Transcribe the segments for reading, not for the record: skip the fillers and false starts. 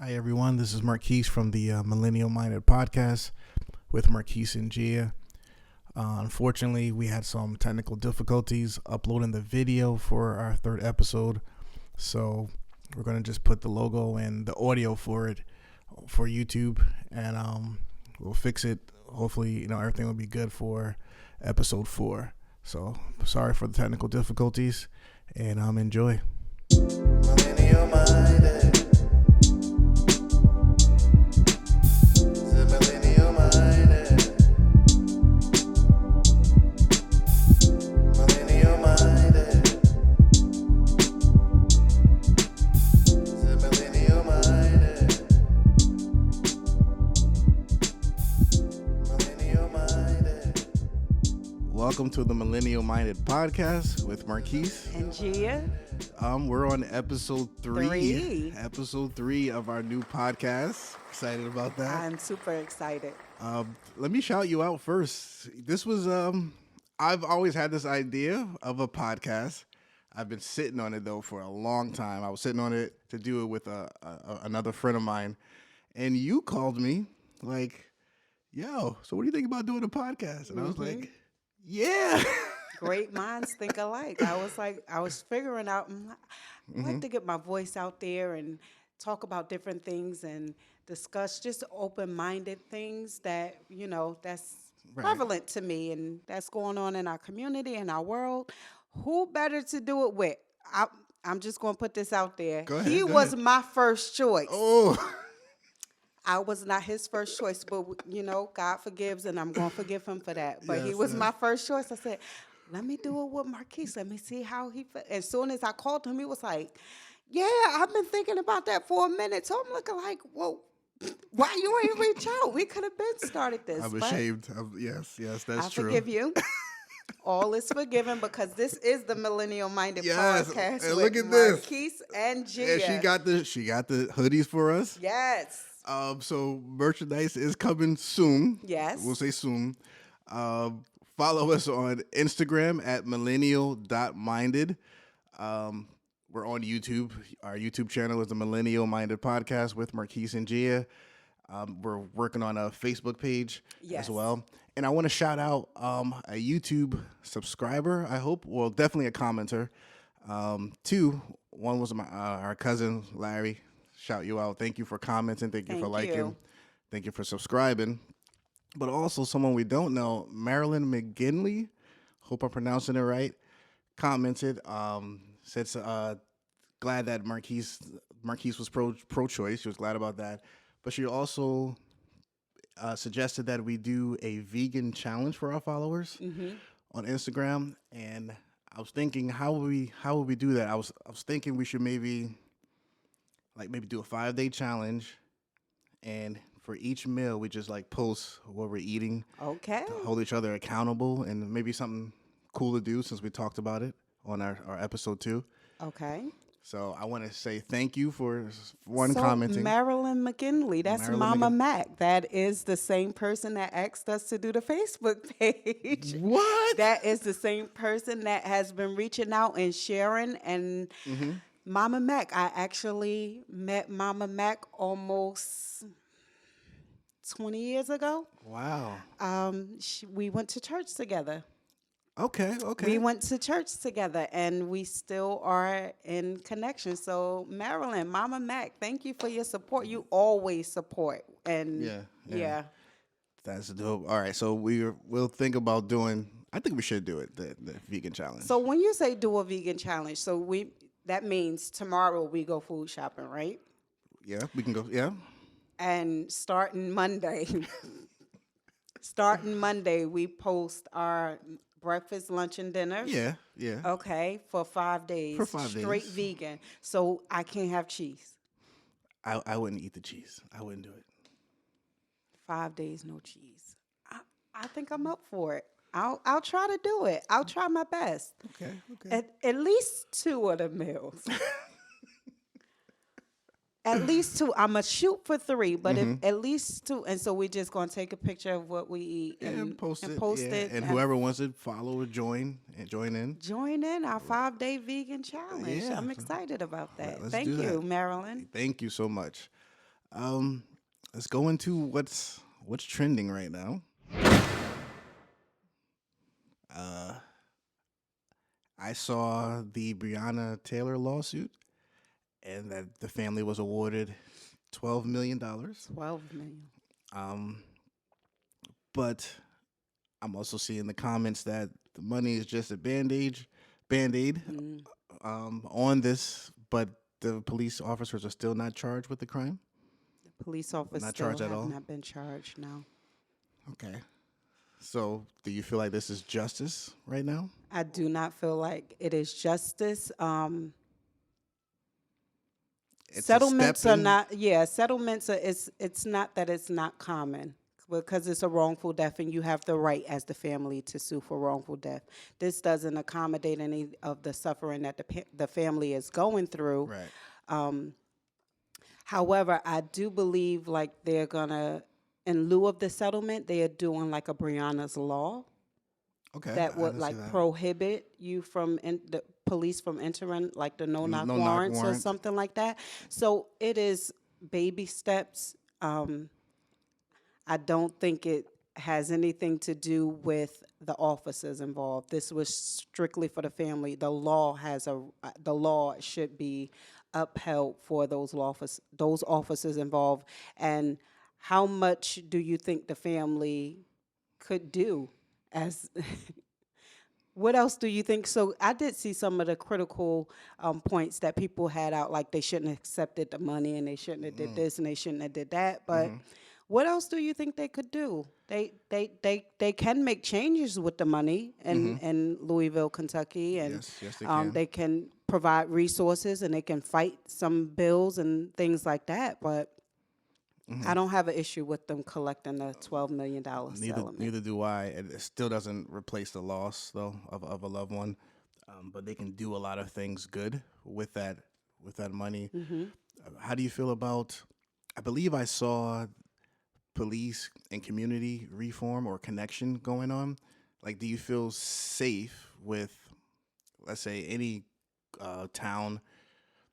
Hi, everyone. This is Marquise from the Millennial Minded Podcast with Marquise and Gia. Unfortunately, we had some technical difficulties uploading the video for our third episode. So we're going to just put the logo and the audio for it for YouTube, and we'll fix it. Hopefully, everything will be good for episode 4. So sorry for the technical difficulties, and enjoy. Millennial Minded. Welcome to the Millennial Minded Podcast with Marquise and Gia. We're on episode 3. Episode 3 of our new podcast. Excited about that. I'm super excited. Let me shout you out first. This was I've always had this idea of a podcast. I've been sitting on it though for a long time. I was sitting on it to do it with another friend of mine, and you called me like, "Yo, so what do you think about doing a podcast?" And I was like, yeah. Great minds think alike. I was figuring out, I like to get my voice out there and talk about different things and discuss just open-minded things that, that's prevalent to me and that's going on in our community and our world. Who better to do it with? I'm just going to put this out there. Go ahead, he go was ahead. my first choice. Oh. I was not his first choice, but, God forgives, and I'm going to forgive him for that. But Yes, he was yes. my first choice. I said, let me do it with Marquise. Let me see how he feels. As soon as I called him, he was like, yeah, I've been thinking about that for a minute. So I'm looking like, well, why you ain't reach out? We could have been started this. I'm ashamed. Yes, that's true. I forgive you. All is forgiven because this is the Millennial Minded Podcast and with look at this. Marquise and Gia. And she got the hoodies for us. Yes. So merchandise is coming soon. Yes. We'll say soon. Follow us on Instagram at millennial.minded. We're on YouTube. Our YouTube channel is the Millennial Minded Podcast with Marquise and Gia. We're working on a Facebook page as well. And I want to shout out a YouTube subscriber, I hope. Well, definitely a commenter. 2. One was our cousin, Larry. Shout you out. Thank you for commenting. Thank you for liking. Thank you for subscribing. But also someone we don't know, Marilyn McGinley, hope I'm pronouncing it right, commented, said glad that Marquise was pro-choice. She was glad about that. But she also suggested that we do a vegan challenge for our followers on Instagram. And I was thinking, how would we do that? I was thinking we should maybe do a 5-day challenge, and for each meal we just post what we're eating. Okay. To hold each other accountable, and maybe something cool to do since we talked about it on our episode 2. Okay. So I want to say thank you for commenting. Marilyn McGinley, that's Mama Mac. That is the same person that asked us to do the Facebook page. What? That is the same person that has been reaching out and sharing. And Mama Mac, I actually met Mama Mac almost 20 years ago. Wow. We went to church together. Okay. We went to church together, and we still are in connection. So, Marilyn, Mama Mac, thank you for your support. You always support. And yeah. That's dope. All right, so we'll think about doing. I think we should do it, the vegan challenge. So when you say do a vegan challenge, that means tomorrow we go food shopping, right? Yeah, we can go. Yeah. And starting Monday, we post our breakfast, lunch, and dinner. Yeah. Okay, for 5 days. For 5 days. Straight vegan. So I can't have cheese. I wouldn't eat the cheese. I wouldn't do it. 5 days, no cheese. I think I'm up for it. I'll try to do it. I'll try my best. Okay. At least 2 of the meals. At least 2. I'm going to shoot for 3, but if at least 2. And so we're just going to take a picture of what we eat and post it. And whoever wants it, follow or join in. Join in our 5-day vegan challenge. Yeah. I'm excited about that. Let's Thank do you, that. Marilyn. Thank you so much. Um, let's go into what's trending right now. Uh, I saw the Breonna Taylor lawsuit, and that the family was awarded $12 million. 12 million. Um, but I'm also seeing the comments that the money is just a band aid Mm. on this, but the police officers are still not charged with the crime. Police officers Not still charged at have all. not been charged now. Okay. So, do you feel like this is justice right now? I do not feel like it is justice. It's a step Settlements are in. not, yeah, settlements are, it's not that it's not common because it's a wrongful death and you have the right as the family to sue for wrongful death. This doesn't accommodate any of the suffering that the family is going through. Right. Um, However, I do believe like they're gonna, in lieu of the settlement, they are doing like a Brianna's law Okay. that I would didn't see like that. prohibit you from the police from entering like the no knock No knock warrants or warrant. something like that. So it is baby steps. I don't think it has anything to do with the officers involved. This was strictly for the family. The law should be upheld for those officers involved. And how much do you think the family could do as what else do you think? So I did see some of the critical points that people had out, like they shouldn't have accepted the money and they shouldn't have did this and they shouldn't have did that. But what else do you think they could do? They can make changes with the money in Louisville, Kentucky, and Yes. Yes, they can. they can provide resources and they can fight some bills and things like that. But I don't have an issue with them collecting the $12 million settlement. Neither do I. It still doesn't replace the loss though of a loved one, but they can do a lot of things good with that money. How do you feel about? I believe I saw police and community reform or connection going on. Like, do you feel safe with, let's say, any town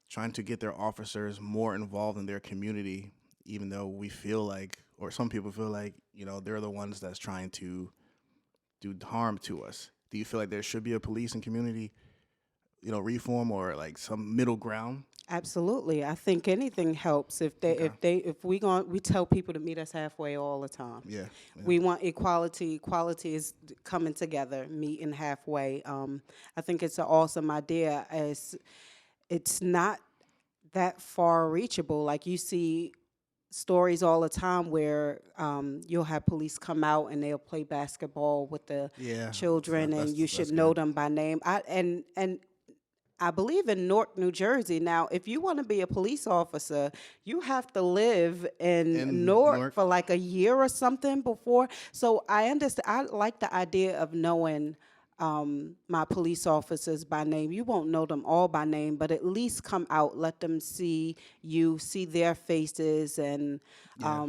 trying to get their officers more involved in their community, even though we feel like, or some people feel like, they're the ones that's trying to do harm to us? Do you feel like there should be a police and community, reform or like some middle ground? Absolutely. I think anything helps Okay. if we tell people to meet us halfway all the time. Yeah. Yeah. We want equality. Equality is coming together, meeting halfway. I think it's an awesome idea. As it's not that far reachable. Like you see stories all the time where you'll have police come out and they'll play basketball with the Yeah. children, and you should That's know good. them by name. And I believe in Newark, New Jersey. Now, if you want to be a police officer, you have to live in In Newark Newark. for like a year or something before. So I understand. I like the idea of knowing my police officers by name. You won't know them all by name, but at least come out, let them see you, see their faces, and Yeah.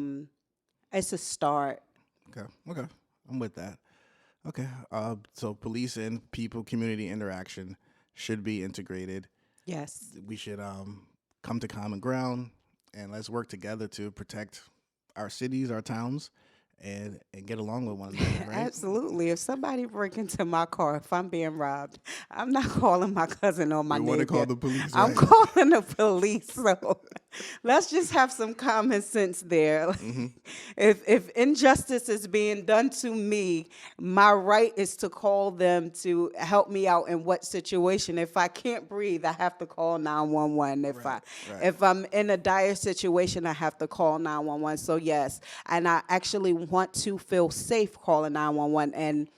it's a start. Okay. Okay. I'm with that. Okay. So police and people community interaction should be integrated. Yes. We should come to common ground and let's work together to protect our cities, our towns, and get along with one another, right? Absolutely. If somebody break into my car, if I'm being robbed, I'm not calling my cousin or my We want to call neighbor. the police, I'm right? calling the police. So let's just have some common sense there. If injustice is being done to me, my right is to call them to help me out in what situation. If I can't breathe, I have to call 911. Right. If I'm in a dire situation, I have to call 911. So yes, and I actually want to feel safe calling 911. And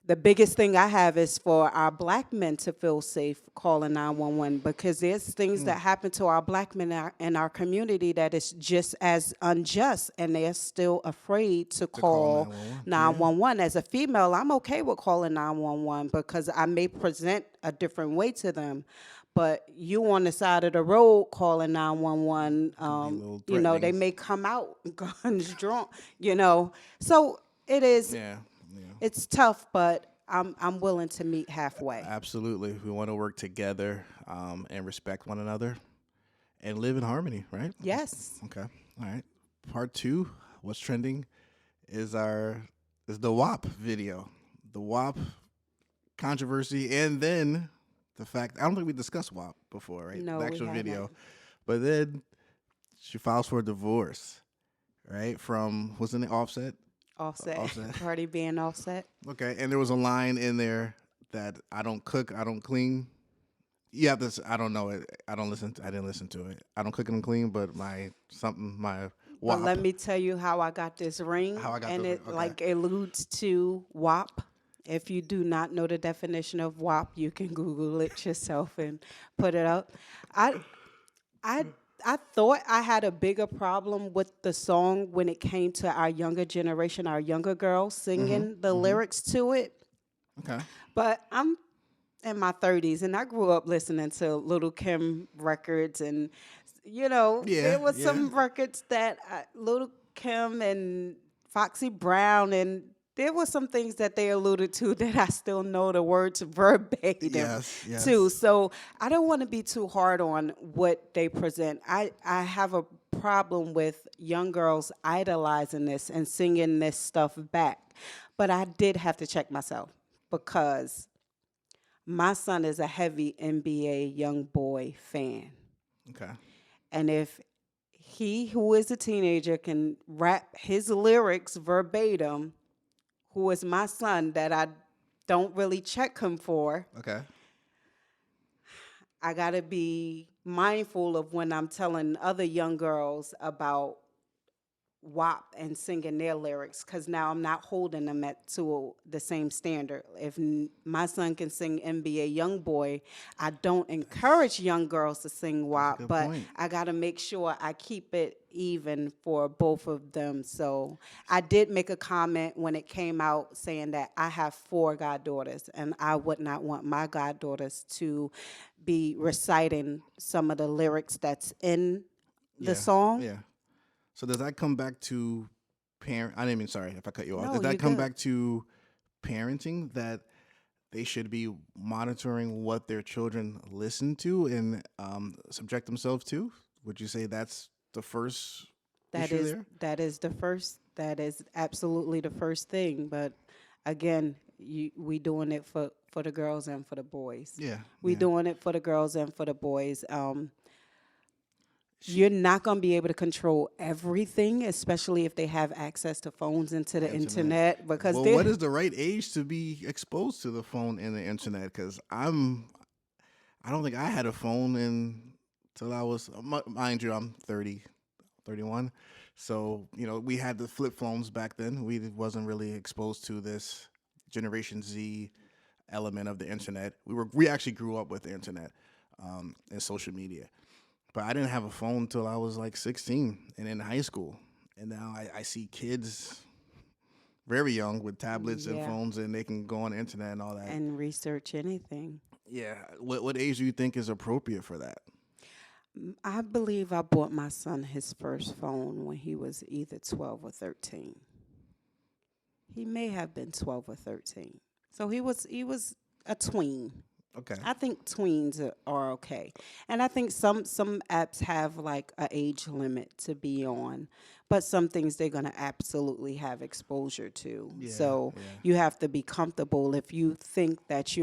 the biggest thing I have is for our black men to feel safe calling 911, because there's things that happen to our black men in our community that is just as unjust, and they're still afraid to call call 911. 911. As a female, I'm okay with calling 911 because I may present a different way to them. But you on the side of the road calling 911, a little they threatening. may come out guns drawn. So it is. Yeah. Yeah. It's tough, but I'm willing to meet halfway. Absolutely. We want to work together and respect one another. and live in harmony, right? Yes. Okay. All right. Part two, what's trending is our is the WAP video. The WAP controversy, and then the fact I don't think we discussed WAP before, right? No, The we actual haven't. video. But then she files for divorce, right? From what's in the Offset? Offset. Offset. Cardi being offset. Okay. And there was a line in there that I don't cook, I don't clean. Yeah, this I don't know it. I don't listen. I didn't listen to it. I don't cook and clean, but my But let WAP. me tell you how I got this ring, How I got and this. it Okay. like alludes to WAP. If you do not know the definition of WAP, you can Google it yourself and put it up. I I I thought I had a bigger problem with the song when it came to our younger generation, our younger girls Mm-hmm. singing the Mm-hmm. lyrics to it. Okay. But I'm in my 30s and I grew up listening to Little Kim records, and Yeah. there was Yeah. some records that Little Kim and Foxy Brown, and there were some things that they alluded to that I still know the words verbatim Yes. too. Yes. So I don't want to be too hard on what they present. I have a problem with young girls idolizing this and singing this stuff back. But I did have to check myself because my son is a heavy NBA young boy fan. Okay. And if he, who is a teenager, can rap his lyrics verbatim, who is my son that I don't really check him for, Okay. I got to be mindful of when I'm telling other young girls about WAP and singing their lyrics, because now I'm not holding them at to the same standard. If my son can sing NBA Youngboy, I don't encourage young girls to sing That's a WAP, good but point. I got to make sure I keep it even for both of them. So I did make a comment when it came out saying that I have four goddaughters, and I would not want my goddaughters to be reciting some of the lyrics that's in the Yeah. song. Yeah. So does that come back to parent? I didn't mean sorry if I cut you off. No, Does you that come good. back to parenting that they should be monitoring what their children listen to and subject themselves to? Would you say that's the first That issue is there? that is the first. That is absolutely the first thing. But again, we doing it for the girls and for the boys. Yeah. We Yeah. doing it for the girls and for the boys. She You're not gonna be able to control everything, especially if they have access to phones and to the internet. internet, because Well, what they is the right age to be exposed to the phone and the internet? Because I don't think I had a phone until I was, mind you, I'm 30, 31. So, we had the flip phones back then. We wasn't really exposed to this Generation Z element of the internet. We actually grew up with the internet and social media. But I didn't have a phone until I was like 16 and in high school. And now I see kids very young with tablets and yeah, phones and they can go on the internet and all that. and research anything. Yeah. What age do you think is appropriate for that? I believe I bought my son his first phone when he was either 12 or 13. He may have been 12 or 13. So he was a tween. Okay. I think tweens are okay, and I think some apps have like a age limit to be on, but some things they're gonna absolutely have exposure to. Yeah. So Yeah. you have to be comfortable. If you think that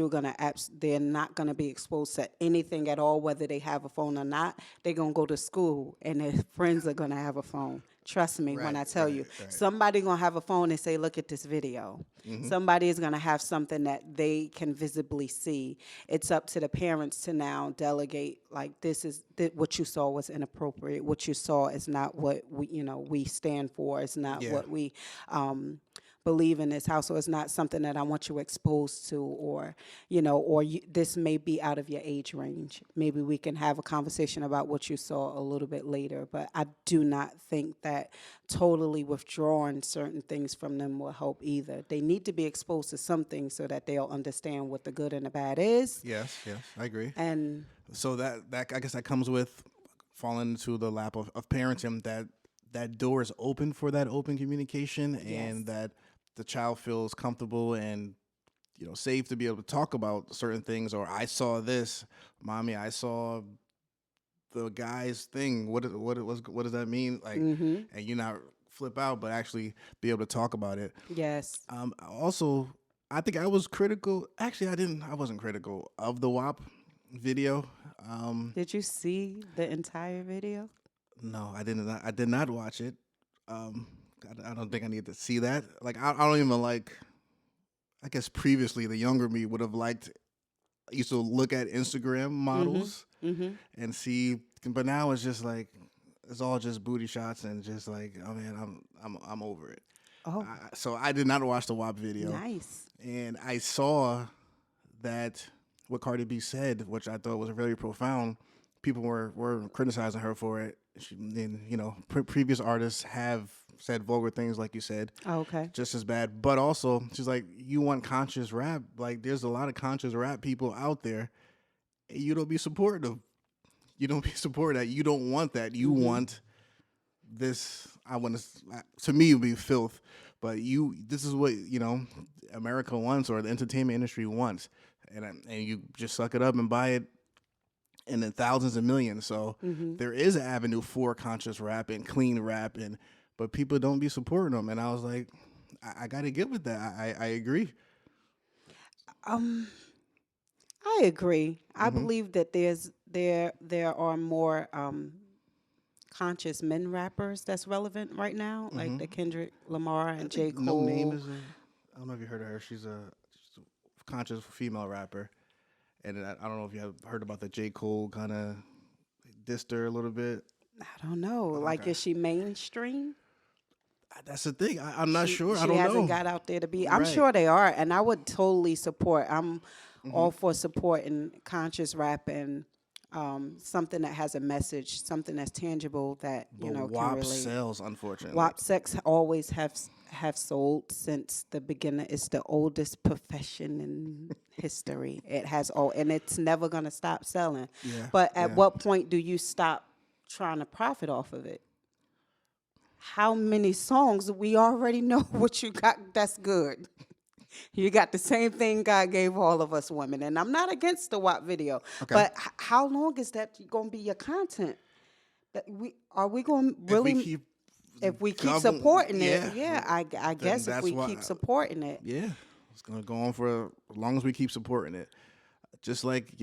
they're not gonna be exposed to anything at all, whether they have a phone or not, they're gonna go to school and their friends are gonna have a phone. Trust me when Right. I tell Right. you, Right. somebody gonna have a phone and say, "Look at this video." Mm-hmm. Somebody is gonna have something that they can visibly see. It's up to the parents to now delegate, like, what you saw was inappropriate. What you saw is not what we stand for. It's not Yeah. what we believe in this house, or it's not something that I want you exposed to, or this may be out of your age range. Maybe we can have a conversation about what you saw a little bit later, but I do not think that totally withdrawing certain things from them will help either. They need to be exposed to something so that they'll understand what the good and the bad is. Yes. Yes. I agree. And So that I guess that comes with falling into the lap of parenting that door is open for that open communication yes, and that the child feels comfortable and safe to be able to talk about certain things or I saw this, mommy, I saw the guy's thing. What does that mean? Like, Mm-hmm. and you not flip out, but actually be able to talk about it. Yes. Also, I think I was critical. Actually, I didn't. I wasn't critical of the WAP video. Um, Did you see the entire video? no, I didn't. I did not watch it. Um, I don't think I need to see that. Like, I don't even like. I guess previously the younger me would have liked. Used to look at Instagram Mm-hmm. models Mm-hmm. and see, but now it's just like it's all just booty shots and just like, oh man, I'm over it. Oh, So I did not watch the WAP video, nice. and I saw that what Cardi B said, which I thought was very profound. People were criticizing her for it. And previous artists have said vulgar things, like you said, Okay. just as bad. But also, she's like, you want conscious rap? Like, there's a lot of conscious rap people out there. And you don't be supporting them. You don't be supporting that. You don't want that. You Mm-hmm. want this. I want to me, it would be filth. But this is what America wants, or the entertainment industry wants, and you just suck it up and buy it, and then thousands of millions. So Mm-hmm. there is an avenue for conscious rap and clean rap, but people don't be supporting them. And I was like, I got to get with that. I agree. Um, I agree. I Hmm. believe that there are more conscious men rappers that's relevant right now, like Hmm. the Kendrick Lamar I and J. think No Name Cole. is I don't know if you heard of her. She's a conscious female rapper. And I don't know if you have heard about the J. Cole kind of dissed her a little bit. I don't know. Like, Okay. is she mainstream? That's the thing. I'm not She sure. I she don't hasn't know. got out there to be. I'm Right. sure they are, and I would totally support. I'm Hmm. all for supporting conscious rap and something that has a message, something that's tangible that But can WAP relate. sells, unfortunately. WAP sex always have sold since the beginning. It's the oldest profession in history. It has all, and it's never gonna stop selling. Yeah. But at Yeah. what point do you stop trying to profit off of it? How many songs we already know what you got that's good. You got the same thing God gave all of us women, and I'm not against the WAP video, Okay. but how long is that going to be your content? That we going to If we really, keep if we keep govern, supporting it? yeah, Yeah, I then guess if that's we why. keep supporting it. Yeah, it's gonna go on for as long as we keep supporting it. Just like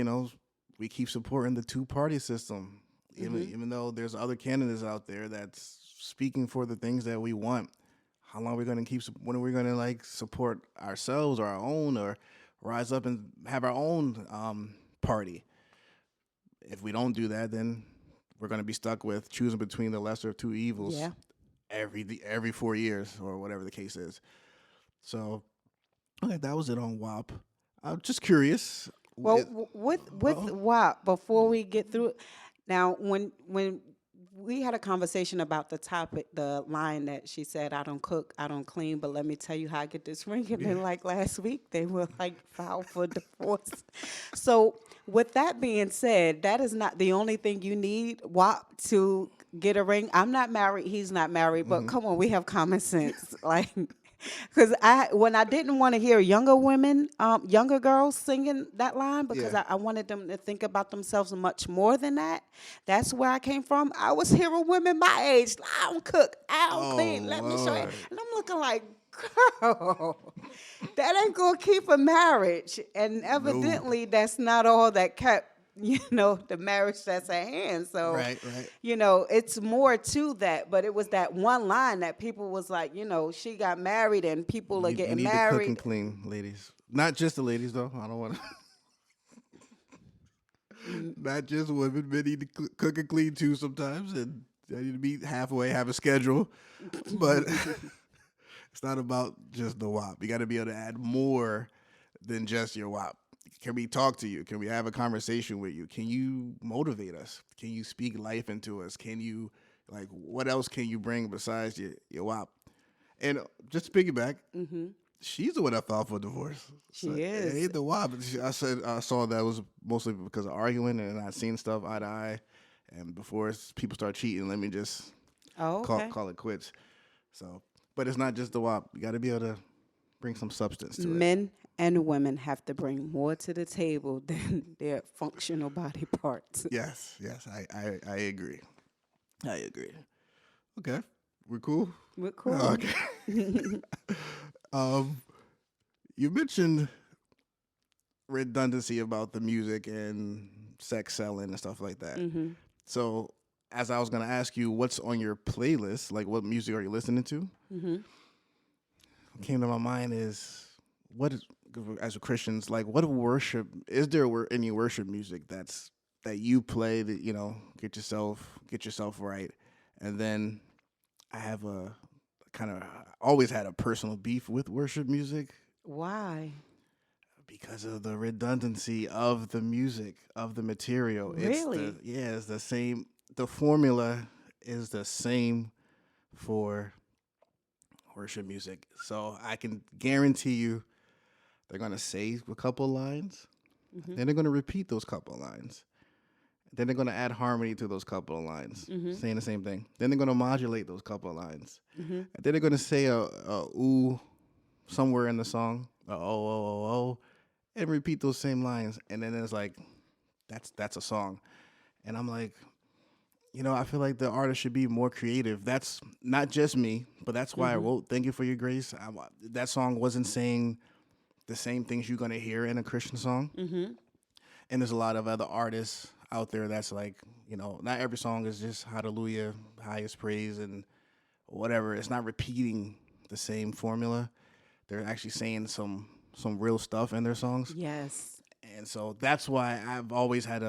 we keep supporting the two-party system, Hmm. even though there's other candidates out there that's speaking for the things that we want. How long are we gonna keep? When are we gonna like support ourselves or our own, or rise up and have our own party? If we don't do that, then we're gonna be stuck with choosing between the lesser of two evils Yeah. every 4 years or whatever the case is. So okay, that was it on WAP. I'm just curious. Well, It, with oh, WAP, before we get through, now when we had a conversation about the topic, the line that she said, "I don't cook, I don't clean, but let me tell you how I get this ring." And yeah. then, like last week, they were like filed for divorce. So, with that being said, that is not the only thing you need, WAP, to get a ring. I'm not married; he's not married. But Hmm. come on, we have common sense, like. Because when I didn't want to hear younger women, younger girls singing that line, because Yeah. I wanted them to think about themselves much more than that. That's where I came from. I was hearing women my age. I don't cook. I don't Oh clean. Let me show you. Lord. And I'm looking like, girl, that ain't gonna keep a marriage. And No. evidently, that's not all that kept. The marriage that's at hand. So, Right. Right. it's more to that, but it was that one line that people was like, she got married and people are You getting need to cook and married. clean, ladies. Not just the ladies though. I don't want to. Mm. Not just women. Men need to cook and clean too sometimes, and they need to be halfway, have a schedule. But it's not about just the WAP. You got to be able to add more than just your WAP. Can we talk to you? Can we have a conversation with you? Can you motivate us? Can you speak life into us? Can you what else can you bring besides your WAP? And just to piggyback, Hmm. she's the one that filed for divorce. So She it is. ain't the WAP. I saw that was mostly because of arguing, and I seen stuff eye to eye. And before people start cheating, let me just Oh, okay. call it quits. So, but it's not just the WAP. You got to be able to bring some substance to it. Men and women have to bring more to the table than their functional body parts. Yes, yes, I agree. I agree. Okay, we're cool. We're Oh, cool. okay. um, you mentioned redundancy about the music and sex selling and stuff like that. Hmm. So, as I was gonna ask you, what's on your playlist? Like, what music are you listening to? Hmm. What came to my mind is what is, as a Christians, like, what worship is there? Any worship music that you play that get yourself right? And then I have a kind of always had a personal beef with worship music Why? because of the redundancy of the music of the material. Really? It's the same. The formula is the same for worship music. So I can guarantee you they're gonna say a couple lines, Hmm. then they're gonna repeat those couple lines. Then they're gonna add harmony to those couple of lines, Hmm. saying the same thing. Then they're gonna modulate those couple of lines. Hmm. And then they're gonna say a ooh somewhere in the song, oh, and repeat those same lines. And then it's like that's a song. And I'm like, I feel like the artist should be more creative. That's not just me, but that's why I Hmm. wrote "Thank You for Your Grace." That song wasn't saying the same things you're gonna hear in a Christian song. Hmm. And there's a lot of other artists out there that's like, not every song is just hallelujah, highest praise, and whatever. It's not repeating the same formula. They're actually saying some real stuff in their songs, Yes. and so that's why I've always had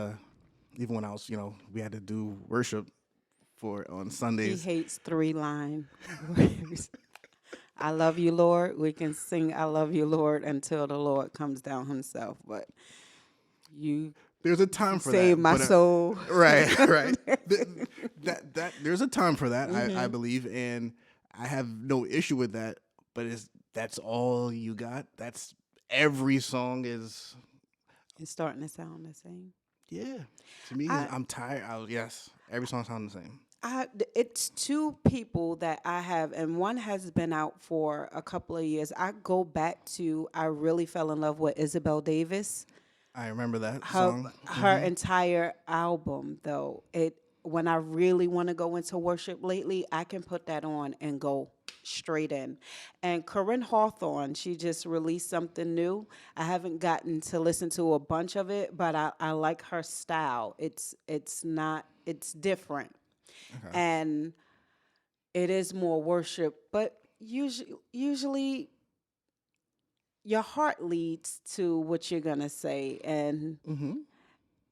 even when I was, we had to do worship for on He Sundays. hates three-line words. I love you, Lord. We can sing I love you, Lord, until the Lord comes down himself. But you There's a time for save that, my but soul. right, right. That there's a time for that. I Hmm. believe, and I have no issue with that. But that's all you got? That's every song is. It's starting to sound the same. Yeah, to me, I, I'm tired. Yes, every song sounds the same. it's two people that I have, and one has been out for a couple of years. I go back to I really fell in love with Isabel Davis. I remember that her song. her entire album though, it when I really want to go into worship lately, I can put that on and go straight in. And Corinne Hawthorne, she just released something new. I haven't gotten to listen to a bunch of it, but I like her style. It's not it's different, Okay. and it is more worship, but usually your heart leads to what you're gonna say, and Mm-hmm.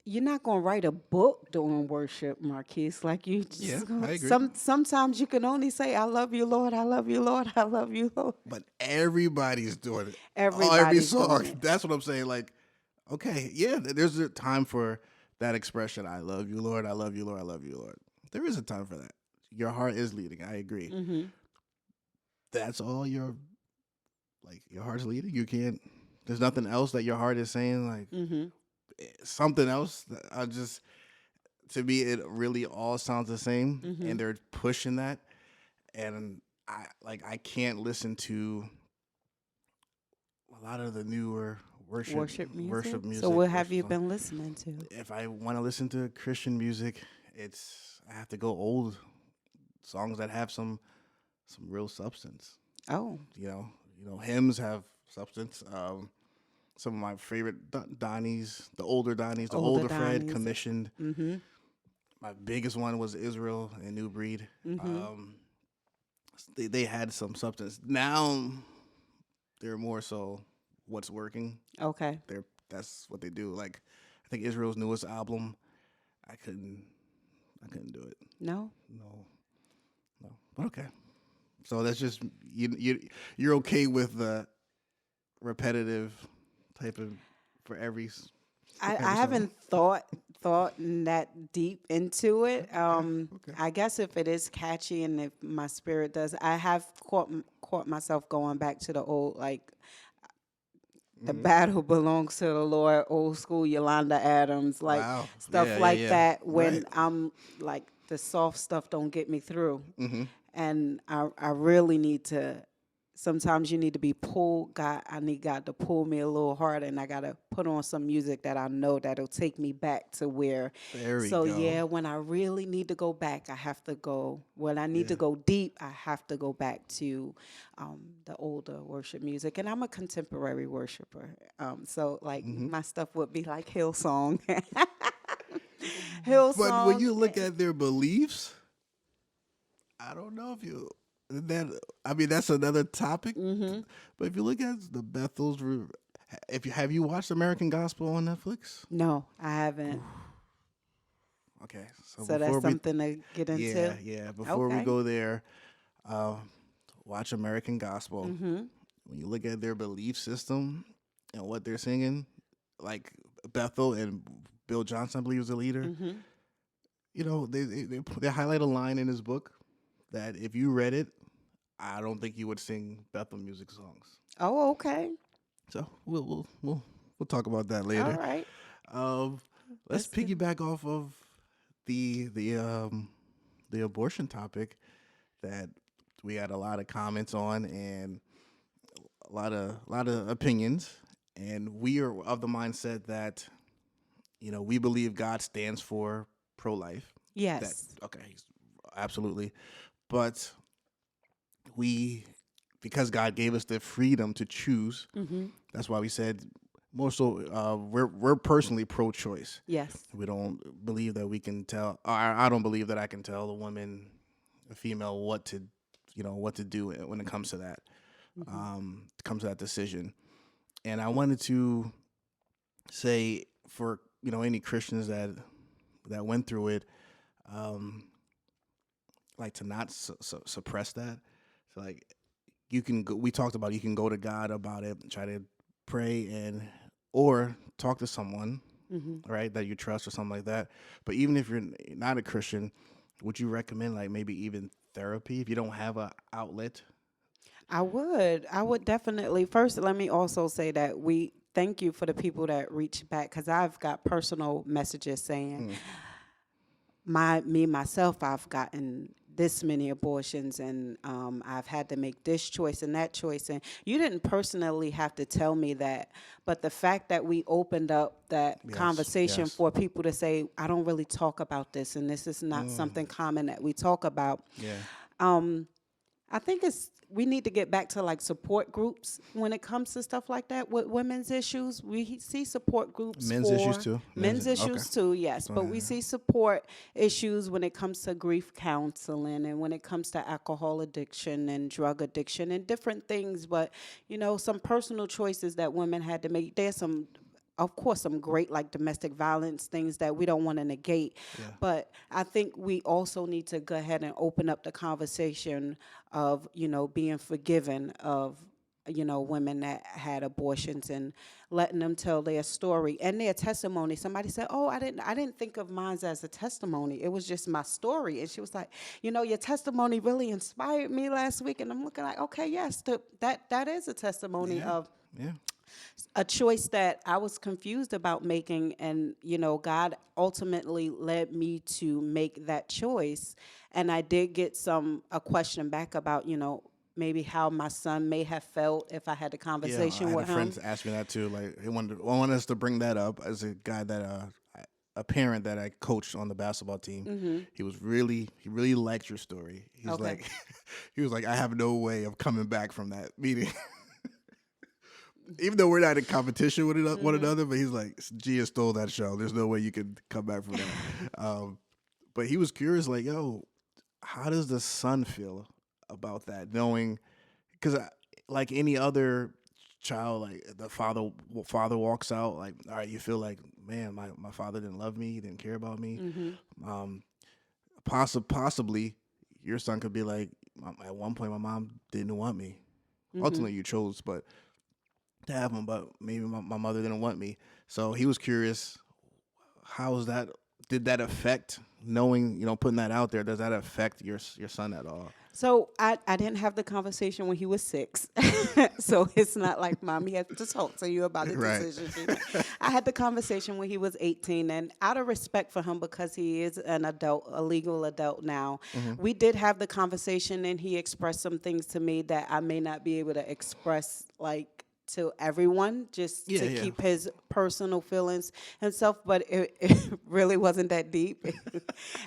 you're not gonna write a book doing worship, Marquise. Like you Yeah, just I agree. sometimes you can only say, "I love you, Lord. I love you, Lord. I love you, Lord." But everybody's doing it. Oh, every Everybody's song. doing it. That's what I'm saying. Like, okay, yeah, there's a time for that expression. I love you, Lord. I love you, Lord. I love you, Lord. There is a time for that. Your heart is leading. I agree. Hmm. That's all your heart's leading. You can't. There's nothing else that your heart is saying. Like Hmm. something else. I just to me, it really all sounds the same, Hmm. and they're pushing that. And I can't listen to a lot of the newer Worship music. worship So music, what have worship you song. been listening to? If I want to listen to Christian music, I have to go old songs that have some real substance. Oh, Hymns have substance. Some of my favorite Donnies, the older older Fred Donnies. commissioned. Mm-hmm. My biggest one was Israel and New Breed. Mm-hmm. They had some substance. Now they're more so what's working. Okay. That's what they do. Like I think Israel's newest album, I couldn't I couldn't do it. No. No, no. But okay. So that's just you're okay with the repetitive type of for every I every song. haven't thought that deep into it. Okay. Okay. I guess if it is catchy and if my spirit does, I have caught myself going back to the old like the Hmm. battle belongs to the Lord, old school Yolanda Adams, like Wow. stuff Yeah. Yeah. like Yeah. that. Right. When I'm like the soft stuff don't get me through, Mm-hmm. and I really need to sometimes you need to be pulled. I need God to pull me a little harder, and I gotta put on some music that I know that'll take me back to where. There we So go. yeah, when I really need to go back, I have to go. When I need to Yeah. go deep, I have to go back to the older worship music. And I'm a contemporary worshiper, so like Hmm. my stuff would be like Hillsong, But when Hillsong. you look at their beliefs, I don't know if you that. I mean, that's another topic. Mm-hmm. But if you look at the Bethel's, if you have you watched American Gospel on Netflix? No, I haven't. Okay, so So that's before we, something to get yeah, into. yeah, before we Okay. go there, uh, watch American Gospel. Mm-hmm. When you look at their belief system and what they're singing, like Bethel and Bill Johnson, I believe, is the leader. Mm-hmm. You know, they highlight a line in his book that if you read it, I don't think you would sing Bethel music songs. Oh, okay. So we'll talk about that All later. right. Um, let's Let's get. piggyback off of the the um the abortion topic that we had a lot of comments on and a lot of opinions, and we are of the mindset that we believe God stands for pro life. That Yes. okay, absolutely, but we because God gave us the freedom to choose. Mm-hmm. That's why we said more so we're personally pro-choice. Yes. We don't believe that we can tell. I don't believe that I can tell a woman, a female, what to do when it comes to that. Mm-hmm. Comes to that decision. And I wanted to say for any Christians that went through it, um, like to not suppress that. So like you can go, we talked about you can go to God about it, try to pray and or talk to someone, Mm-hmm. right, that you trust or something like that. But even if you're not a Christian, would you recommend like maybe even therapy if you don't have a outlet? I would. I would definitely. First, let me also say that we thank you for the people that reach back because I've got personal messages saying Mm, myself, I've gotten this many abortions and I've had to make this choice and that choice. And you didn't personally have to tell me that. But the fact that we opened up that yes, conversation yes. for people to say, I don't really talk about this and this is not Mm, something common that we talk about. yeah. Um, I think we need to get back to like support groups when it comes to stuff like that with women's issues. We see support groups Men's issues for too. men's Okay. issues too, yes, but we see support issues when it comes to grief counseling and when it comes to alcohol addiction and drug addiction and different things. But some personal choices that women had to make. There's some, of course, some great like domestic violence things that we don't want to negate, Yeah. but I think we also need to go ahead and open up the conversation of being forgiven of women that had abortions and letting them tell their story and their testimony. Somebody said, "Oh, I didn't think of mine as a testimony. It was just my story." And she was like, "Your testimony really inspired me last week." And I'm looking like, "Okay, yes, that is a testimony Yeah. of Yeah. a choice that I was confused about making, and God ultimately led me to make that choice." And I did get a question back about maybe how my son may have felt if I had a Yeah, I conversation had a with friend him. ask me that too. Like, he wanted us to bring that up as a guy that, a parent that I coached on the basketball team. Mm-hmm. He really liked your story. He's Okay. like, he was like, I have no way of coming back from that meeting, even though we're not in competition with one Mm-hmm. another. But he's like, Gia stole that show. There's no way you can come back from that. But he was curious, like, yo, how does the son feel about that, knowing because like any other child, like the father walks out, like, all right, you feel like, man, my father didn't love me, he didn't care about me. Mm-hmm. um Possibly your son could be like, at one point my mom didn't want me, Mm-hmm. ultimately you chose but to have him, but maybe my mother didn't want me. So he was curious, how is that did that affect knowing, putting that out there? Does that affect your son at all? So I didn't have the conversation when he was 6. So it's not like mommy had to talk to you about the Right. decision she made. I had the conversation when he was 18, and out of respect for him, because he is an adult, a legal adult now, we did have the conversation, and he expressed some things to me that I may not be able to express like to everyone, just Yeah, to yeah. keep his personal feelings himself. But it really wasn't that deep.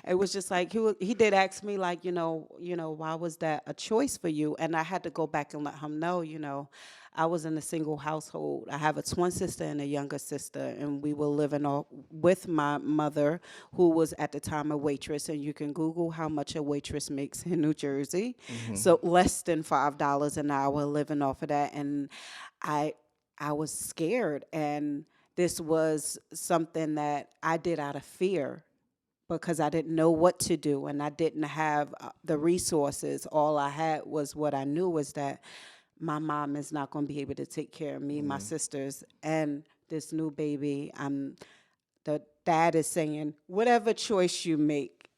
It was just like he did ask me, like, why was that a choice for you? And I had to go back and let him know, I was in a single household. I have a twin sister and a younger sister, and we were living with my mother, who was at the time a waitress. And you can Google how much a waitress makes in New Jersey. So less than $5 an hour, living off of that. And I I was scared, and this was something that I did out of fear because I didn't know what to do, and I didn't have the resources. All I had was what I knew was that my mom is not going to be able to take care of me, my sisters, and this new baby. The dad is saying, whatever choice you make.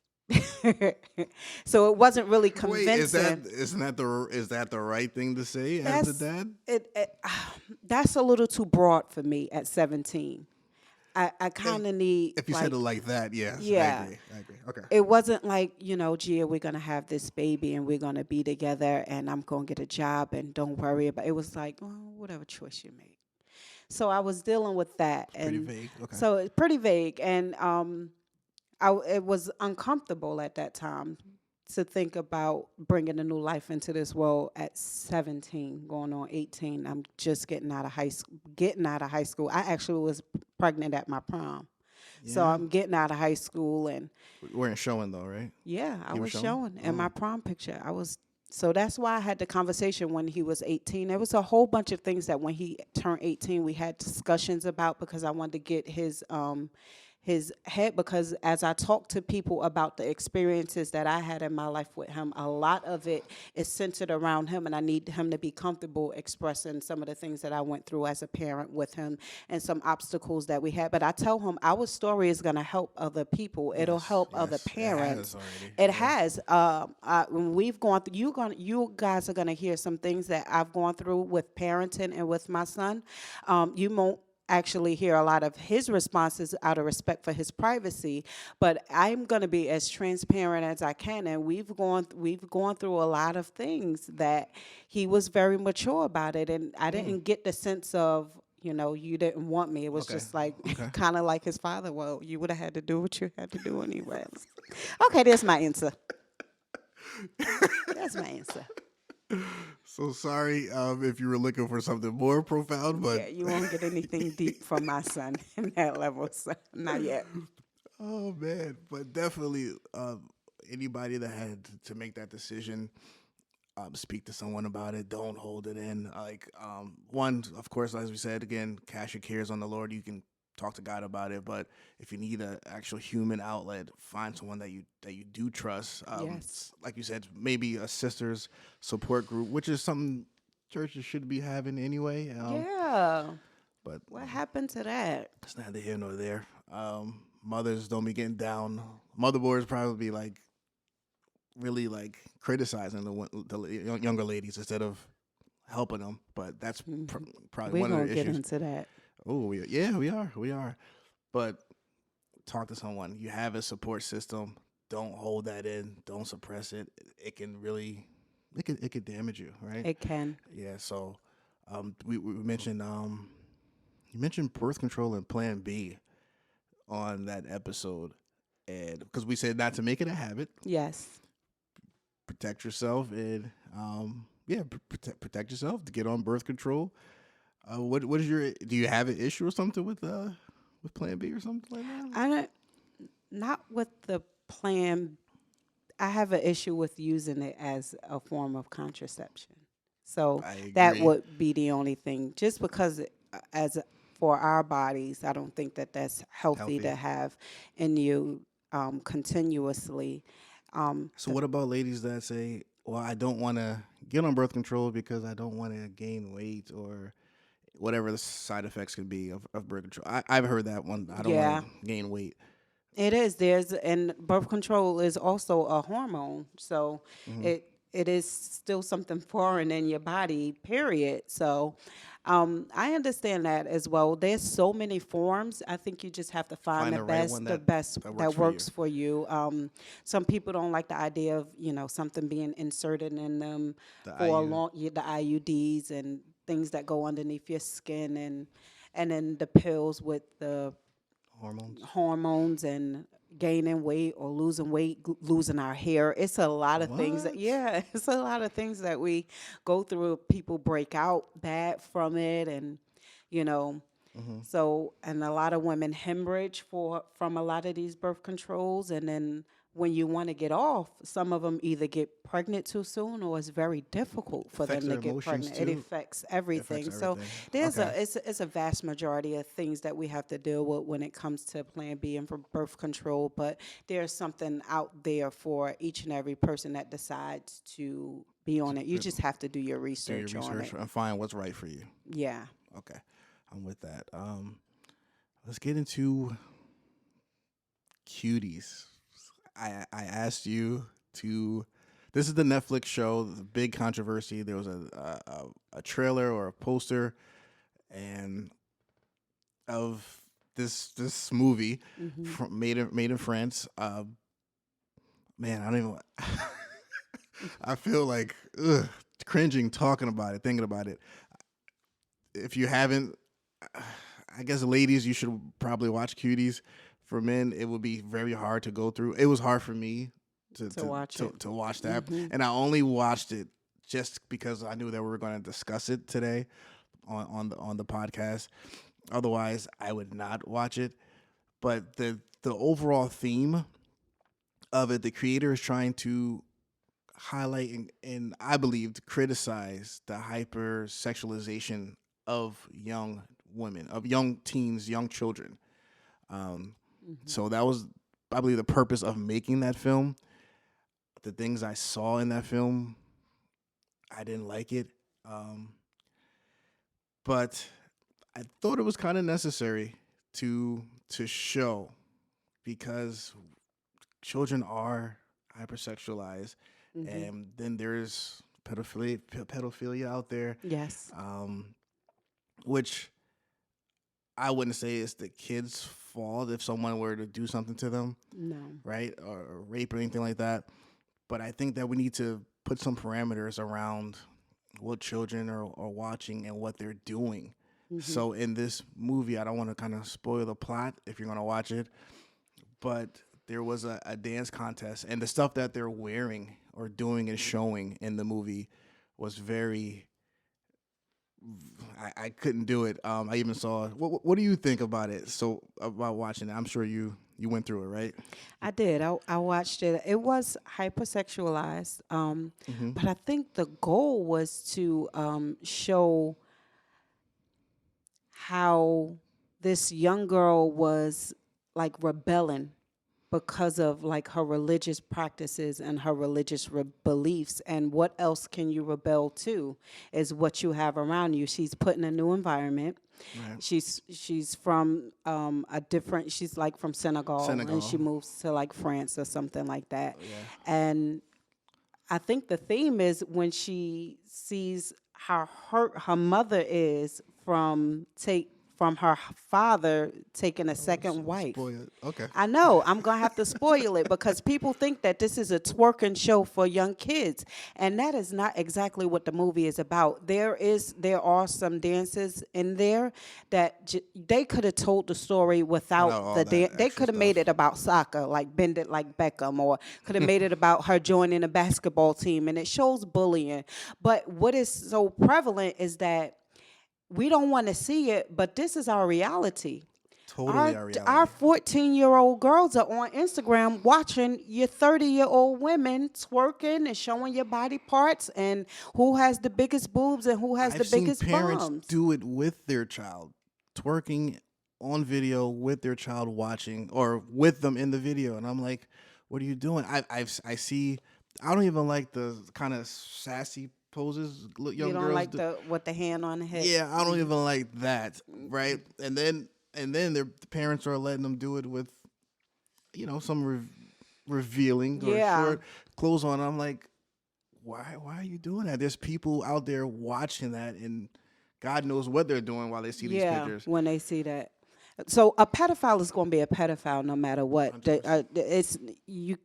So it wasn't really Wait, is that convincing. isn't that the is that the right thing to say as the That's dad? that's a little too broad for me at 17. I If, kind of need, if you said like, it like that, yes, I yeah. agree. I agree. Okay. It wasn't like, Gia, we're gonna have this baby and we're gonna be together and I'm gonna get a job and don't worry about it. It was like, oh, whatever choice you make. So I was dealing with that, It's pretty and vague. Okay. so it's pretty vague, and it was uncomfortable at that time to think about bringing a new life into this world at 17, going on 18. I'm just getting out of high school. Getting out of high school. I actually was pregnant at my prom, so Yeah. I'm getting out of high school, and We weren't showing though, right? yeah, I You were was showing? showing in my Oh. prom picture. I was. So that's why I had the conversation when he was 18. There was a whole bunch of things that when he turned 18, we had discussions about, because I wanted to get his head, because as I talk to people about the experiences that I had in my life with him, a lot of it is centered around him, and I need him to be comfortable expressing some of the things that I went through as a parent with him and some obstacles that we had. But I tell him our story is going to help other people. It'll Yes. help other Yes. It has parents. already. It Yeah. has. When we've gone through, you guys are gonna hear some things that I've gone through with parenting and with my son. You won't actually hear a lot of his responses out of respect for his privacy, but I'm going to be as transparent as I can. And we've gone through a lot of things that he was very mature about it, and I didn't get the sense of, you didn't want me. It was Okay. just like Okay. kind of like his father. Well, you would have had to do what you had to do anyway. Okay, there's my answer. That's my answer. So sorry if you were looking for something more profound, but Yeah, you won't get anything deep from my son in that level, so not yet. oh man, but definitely anybody that had to make that decision, speak to someone about it. Don't hold it in. Like one, of course, as we said again, cast your cares on the Lord. You can talk to God about it, but if you need an actual human outlet, find someone that you do trust. Yes. Like you said, maybe a sisters support group, which is something churches should be having anyway. Yeah. But What happened to that? it's neither here nor there. Mothers don't be getting down. Motherboards probably be like really like criticizing the younger ladies instead of helping them. But that's probably We're one of gonna the get issues. into that. Oh, yeah, we are. But talk to someone. You have a support system. Don't hold that in. Don't suppress it. It can really, it could damage you, right? It can. Yeah. So, we mentioned you mentioned birth control and Plan B on that episode, and because we said not to make it a habit, Yes. protect yourself, and yeah, protect yourself to get on birth control. What is your? Do you have an issue or something with Plan B or something like that? I don't. Not with the plan. I have an issue with using it as a form of contraception. So I that agree. would be the only thing. Just because, as for our bodies, I don't think that that's healthy Healthy. to have in you continuously. So what about ladies that say, "Well, I don't want to get on birth control because I don't want to gain weight or whatever the side effects could be of birth control." I've heard that one. I don't want Yeah. to gain weight. It is. There's and birth control is also a hormone, so Hmm. it is still something foreign in your body. Period. So, I understand that as well. There's so many forms. I think you just have to find Find the right one the best that works that for you. works for you. Some people don't like the idea of something being inserted in them The for a IU long the IUDs and things that go underneath your skin and then the pills with the hormones. hormones and gaining weight or losing weight, losing our hair. It's a lot of things that, What? yeah, it's a lot of things that we go through. People break out bad from it, and you know, Hmm. so, and a lot of women hemorrhage from a lot of these birth controls, and then when you want to get off, some of them either get pregnant too soon or it's very difficult for Affects them their to get emotions pregnant. It too. affects It affects everything. So everything. there's Okay. it's a vast majority of things that we have to deal with when it comes to Plan B and for birth control. But there's something out there for each and every person that decides to be on it. You P- just have to do your Do your research on research it. and find what's right for you. Yeah. Okay. I'm with that. Let's get into Cuties. I asked you to. This is the Netflix show. The big controversy. There was a trailer or a poster and of this movie Hmm. from made in France. Man, I don't even. I feel like cringing talking about it, thinking about it. If you haven't, I guess ladies, you should probably watch Cuties. For men, it would be very hard to go through. It was hard for me To watch it. to watch that, Hmm. and I only watched it just because I knew that we were going to discuss it today on the podcast. Otherwise, I would not watch it. But the overall theme of it, the creator is trying to highlight and I believe to criticize the hypersexualization of young women, of young teens, young children. Um, Hmm. so that was, I believe, the purpose of making that film. The things I saw in that film, I didn't like it, um, but I thought it was kind of necessary to show because children are hypersexualized, Hmm. and then there's pedophilia out there, Yes. um, which I wouldn't say it's the kid's fault if someone were to do something to them, No. right, or rape or anything like that. But I think that we need to put some parameters around what children are watching and what they're doing. Hmm. So in this movie, I don't want to kind of spoil the plot if you're going to watch it, but there was a dance contest, and the stuff that they're wearing or doing and showing in the movie was very. I couldn't do it. I even saw. What do you think about it? So about watching it, I'm sure you went through it, right? I did. I watched it. It was hypersexualized, Mm-hmm. but I think the goal was to show how this young girl was like rebelling because of like her religious practices and her religious beliefs. And what else can you rebel to is what you have around you. She's put in a new environment. Right. She's from a different, she's like from Senegal, and Senegal. she moves to like France or something like that. Yeah. And I think the theme is when she sees how hurt her mother is from her father taking a Oh, second wife. spoil it. Okay. I know I'm gonna have to spoil it because people think that this is a twerking show for young kids, and that is not exactly what the movie is about. There are some dances in there that they could have told the story Without without all the that They extra could have made stuff. it about soccer, like Bend It Like Beckham, or could have made it about her joining a basketball team, and it shows bullying. But what is so prevalent is that we don't want to see it, but this is our reality. Totally Our our our reality. 14-year-old girls are on Instagram watching your 30-year-old women twerking and showing your body parts and who has the biggest boobs and who has the I've seen biggest parents bums. do it with their child, twerking on video with their child watching or with them in the video, and I'm like, "What are you doing?" I see. I don't even like the kind of sassy poses You young don't girls like do. the with the hand on the hip. Yeah, I don't even like that, right? And then the parents are letting them do it with some revealing or Yeah. short clothes on. I'm like, why are you doing that? There's people out there watching that, and God knows what they're doing while they see these Yeah, pictures. when they see that. So a pedophile is going to be a pedophile no matter what. 100%. It's you.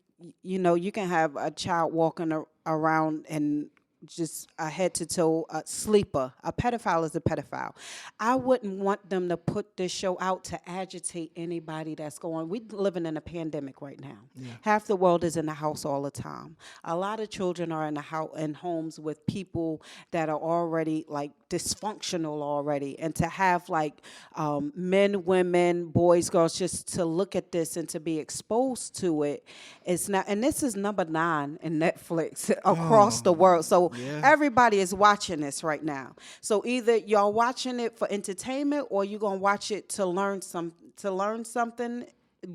You know, you can have a child walking around and just a head to toe sleeper. A pedophile is a pedophile. I wouldn't want them to put this show out to agitate anybody that's going. We're living in a pandemic right now. Yeah. Half the world is in the house all the time. A lot of children are in the house in homes with people that are already like dysfunctional already, and to have like men, women, boys, girls, just to look at this and to be exposed to it, it's not. And this is number 9 in Netflix across Oh, the world. So yeah. everybody is watching this right now. So either y'all watching it for entertainment or you're gonna watch it to learn something,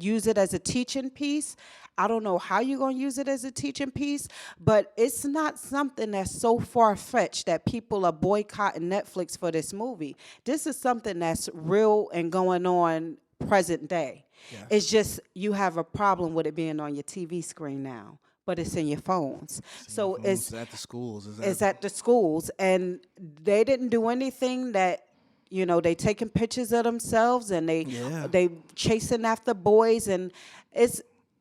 use it as a teaching piece. I don't know how you're going to use it as a teaching piece, but it's not something that's so far-fetched that people are boycotting Netflix for this movie. This is something that's real and going on present day. Yes. It's just you have a problem with it being on your TV screen now, but it's in your phones. So Phones at the schools. it's at the schools, and they didn't do anything that, they taking pictures of themselves, and Yeah. they chasing after boys, and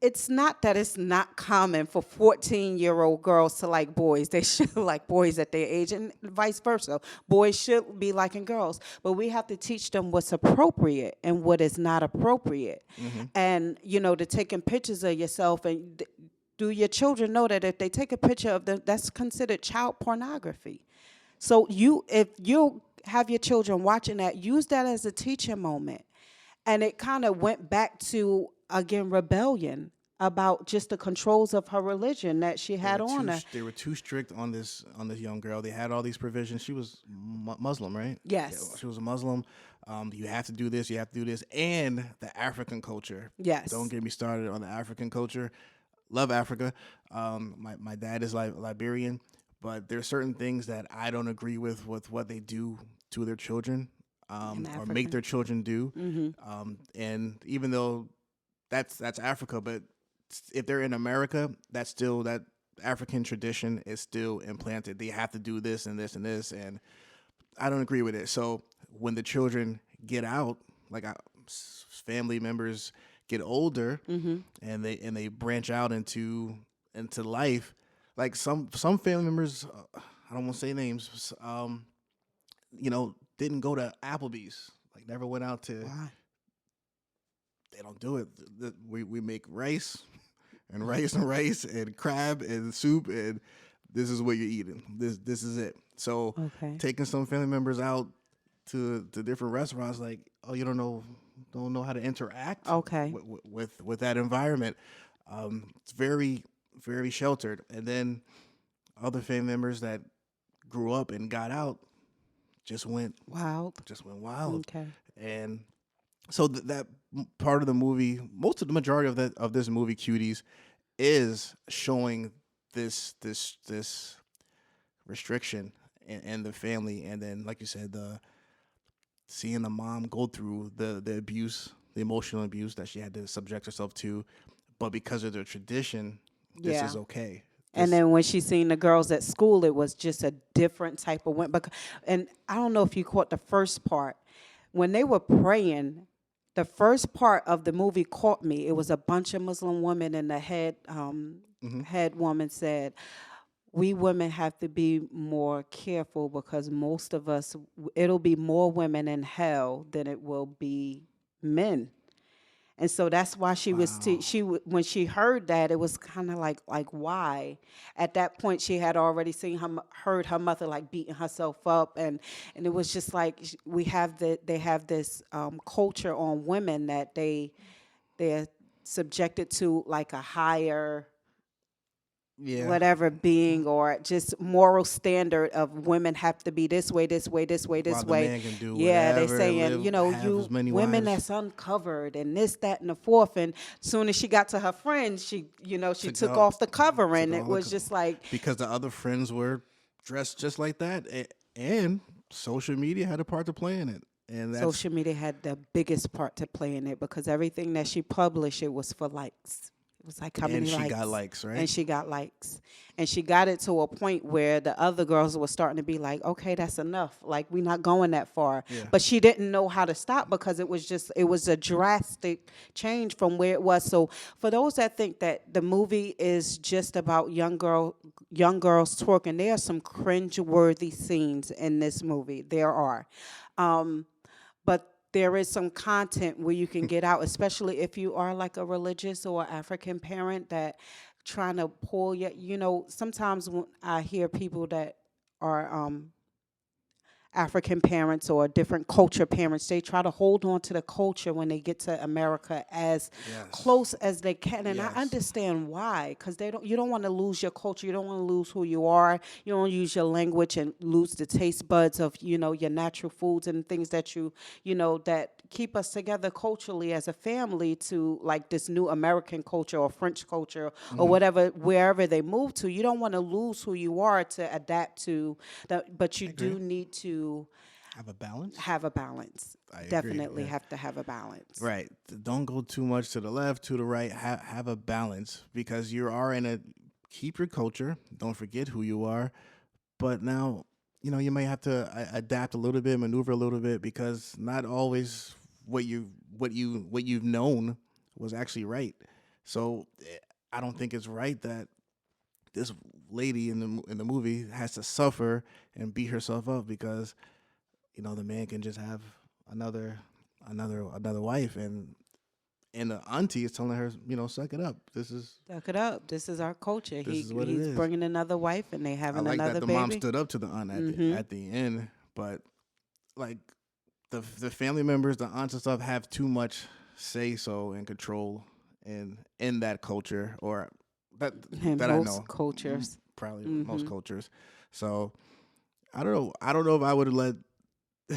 it's not that it's not common for 14-year-old girls to like boys. They should like boys at their age, and vice versa. Boys should be liking girls, but we have to teach them what's appropriate and what is not appropriate. And to taking pictures of yourself, and do your children know that if they take a picture of them, that's considered child pornography. So if you have your children watching that, use that as a teaching moment. And it kind of went back to, again, rebellion about just the controls of her religion that she had on her. They were too strict on this young girl. They had all these provisions. She was Muslim, right? Yes. Yeah, she was a Muslim. You have to do this. You have to do this, and the African culture. Yes. Don't get me started on the African culture. Love Africa. My dad is Liberian, but there's certain things that I don't agree with what they do to their children, or make their children do. And even though that's Africa, but if they're in America, that's still that African tradition is still implanted. They have to do this and this and this, and I don't agree with it. So when the children get out, like family members get older, and they branch out into life, like some family members, I don't want to say names, didn't go to Applebee's, like never went out to. Why? They don't do it. We make rice and rice and rice and crab and soup, and this is what you're eating. This is it. So Okay. taking some family members out to different restaurants, like, oh, you don't know how to interact. Okay. With that environment. It's very, very sheltered. And then other family members that grew up and got out just went Wild. wild. Okay. And so that part of the movie, the majority of this movie, Cuties, is showing this restriction in the family, and then, like you said, seeing the mom go through the abuse, the emotional abuse that she had to subject herself to, but because of their tradition, this Yeah. is okay. And then when she seen the girls at school, it was just a different type of women. And I don't know if you caught the first part. When they were praying, the first part of the movie caught me. It was a bunch of Muslim women, and the head woman said, "We women have to be more careful because most of us, it'll be more women in hell than it will be men." And so that's why she was when she heard that, it was kind of like why. At that point, she had already heard her mother like beating herself up, and it was just like they have this culture on women that they're subjected to like a higher whatever being, or just moral standard of women have to be this way, this way, this way, this While the way. man can do Yeah, they whatever, saying, have you as many women wives. that's uncovered and this, that, and the fourth. And soon as she got to her friends, she took off the covering. It was just like, because the other friends were dressed just like that, and social media had a part to play in it. and that's Social media had the biggest part to play in it because everything that she published, it was for likes. It was like how and many she got likes? likes, right? And she got likes. And she got it to a point where the other girls were starting to be like, okay, that's enough. Like, we're not going that far. Yeah. But she didn't know how to stop because it was a drastic change from where it was. So for those that think that the movie is just about young girls twerking, there are some cringe-worthy scenes in this movie. There are. Um, but there is some content where you can get out, especially if you are like a religious or African parent that trying to pull sometimes when I hear people that are African parents or different culture parents, they try to hold on to the culture when they get to America as Yes. close as they can. And I Yes. understand why, because you don't want to lose your culture, you don't want to lose who you are, you don't use your language and lose the taste buds of, your natural foods and things that that keep us together culturally as a family to like this new American culture or French culture or whatever, wherever they move to. You don't want to lose who you are to adapt to that, but you I agree. do need to Have a balance. have a balance. I agree. Definitely Yeah. have to have a balance. Right. Don't go too much to the left, to the right. Have a balance because you are in a keep your culture. Don't forget who you are. But now, you may have to adapt a little bit, maneuver a little bit because not always what you've known was actually right. So I don't think it's right that this lady in the movie has to suffer and beat herself up because the man can just have another another wife, and the auntie is telling her, suck it up. Suck it up. This is our culture. This is what it He's is. bringing another wife and they I having like that another the mom baby. stood up to the aunt Mm-hmm. at the end, but like the family members, the aunts and stuff have too much say so and control in that culture or that In that I most know cultures. probably most Mm-hmm. cultures. So I don't know. I don't know if I would let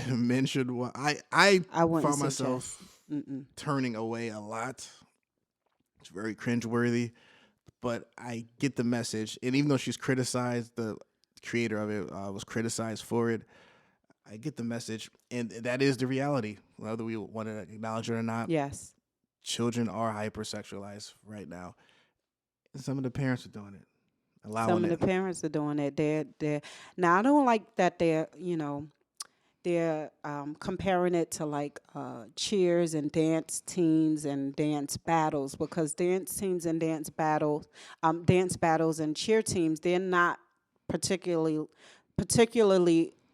men should. I I wouldn't found myself suggest. Mm-mm. turning away a lot. It's very cringeworthy, but I get the message. And even though she's criticized, the creator of it was criticized for it. I get the message, and that is the reality. Whether we want to acknowledge it or not, Yes. children are hypersexualized right now, and some of the parents are doing it, allowing Some of the it. parents are doing it. They're now. I don't like that they're comparing it to like cheers and dance teams and dance battles because dance teams and dance battles and cheer teams, they're not particularly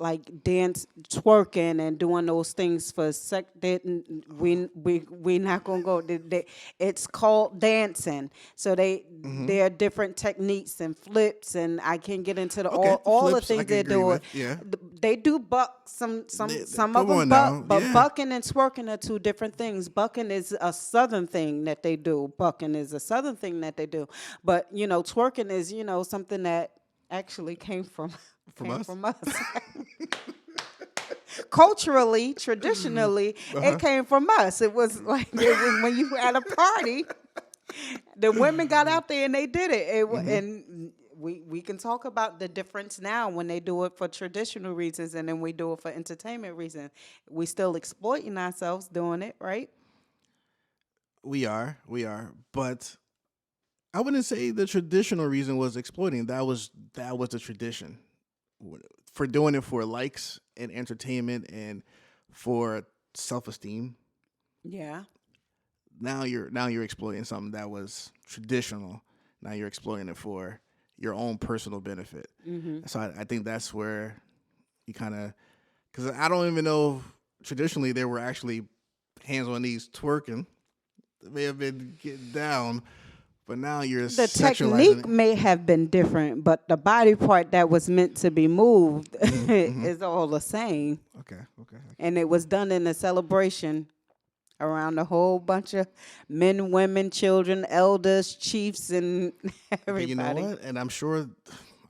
like dance twerking and doing those things for sec. We not gonna go. It's called dancing. So Hmm. there are different techniques and flips, and I can't get into Okay, the all the flips I things can they're agree doing. with. Yeah, They do buck some of come them on buck, now. but Yeah. bucking and twerking are two different things. Bucking is a southern thing that they do. Bucking is a southern thing that they do, but twerking is something that actually came from From us. from us. Culturally, traditionally, it Uh-huh. came from us. It was like it was when you were at a party, the women got out there and they did it. Hmm. And we can talk about the difference now when they do it for traditional reasons and then we do it for entertainment reasons. We still exploiting ourselves doing it, right? We are, but I wouldn't say the traditional reason was exploiting. That was the tradition for doing it for likes and entertainment and for self esteem. Yeah. Now you're exploiting something that was traditional. Now you're exploiting it for your own personal benefit. Mm-hmm. So I think that's where you kind of because I don't even know if traditionally there were actually hands on knees twerking. They may have been getting down, but now you're The sexualizing technique it. may have been different, but the body part that was meant to be moved Hmm. Hmm. is all the same. Okay, okay. And it was done in a celebration around a whole bunch of men, women, children, elders, chiefs, and But you know everybody. what? And I'm sure,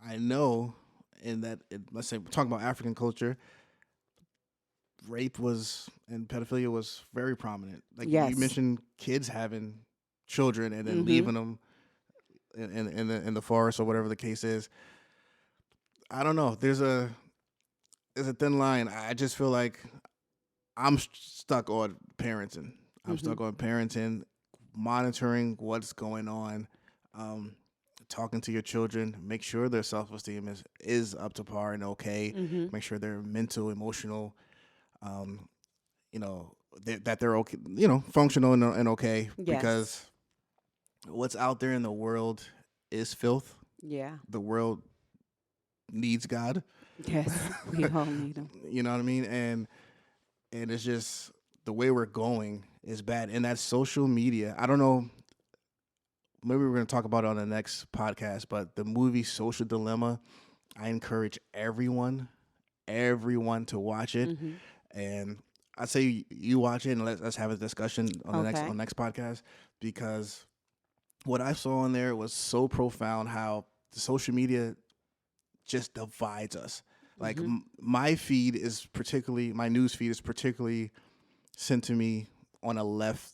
I know, in that let's say we're talking about African culture, rape was and pedophilia was very prominent. Like you Yes. mentioned, kids having children and then Mm-hmm. leaving them in the forest or whatever the case is. I don't know. There's a thin line. I just feel like stuck on parenting. I'm Mm-hmm. stuck on parenting, monitoring what's going on, um, talking to your children, make sure their self esteem is up to par and okay. Mm-hmm. Make sure their mental, emotional, um, you know, that they're okay, functional and okay. Yes. Because what's out there in the world is filth. Yeah. The world needs God. Yes. We all need them. You know what I mean? And it's just the way we're going is bad. And that social media, I don't know, maybe we're going to talk about it on the next podcast, but the movie Social Dilemma, I encourage everyone to watch it. Mm-hmm. And I say you watch it and let's have a discussion on the Okay. next podcast, because what I saw in there was so profound how the social media just divides us. Like Mm-hmm. my news feed is particularly sent to me on a left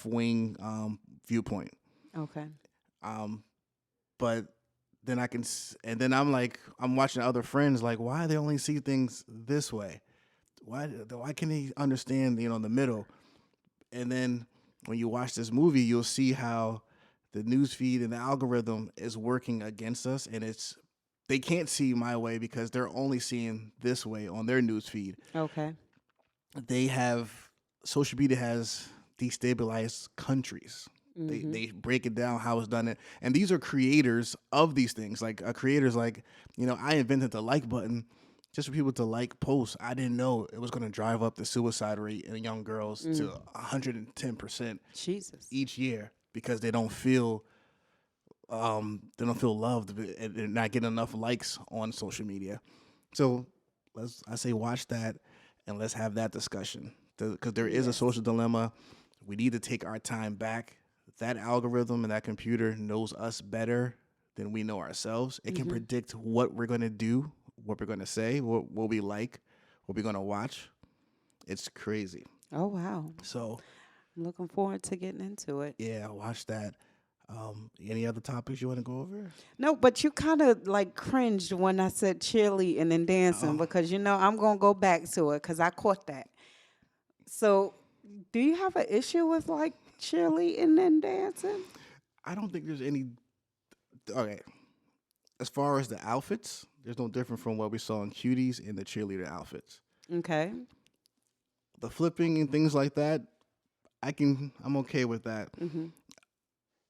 wing viewpoint. Okay. Um, but then and then I'm watching other friends like, why they only see things this way? Why can they understand the middle? And then when you watch this movie, you'll see how the news feed and the algorithm is working against us, and they can't see my way because they're only seeing this way on their news feed. Okay. They have Social media has destabilized countries. They Mm-hmm. they break it down how it's done it, and these are creators of these things. Like creators, like I invented the like button just for people to like posts. I didn't know it was going to drive up the suicide rate in young girls to Mm. 110% Jesus. each year because they don't feel loved and they're not getting enough likes on social media. So I say watch that and let's have that discussion because there is a Yes. social dilemma. We need to take our time back. That algorithm and that computer knows us better than we know ourselves. It can Mm-hmm. predict what we're going to do, what we're going to say, what we like, what we're going to watch. It's crazy. Oh wow. So I'm looking forward to getting into it. yeah, watch that. Any other topics you want to go over? No, but you kind of like cringed when I said cheerleading and dancing Oh, because I'm gonna go back to it because I caught that. So, do you have an issue with like cheerleading and dancing? I don't think there's any. Okay, as far as the outfits, there's no different from what we saw in Cuties in the cheerleader outfits. Okay. The flipping and things like that, I'm okay with that. Mhm.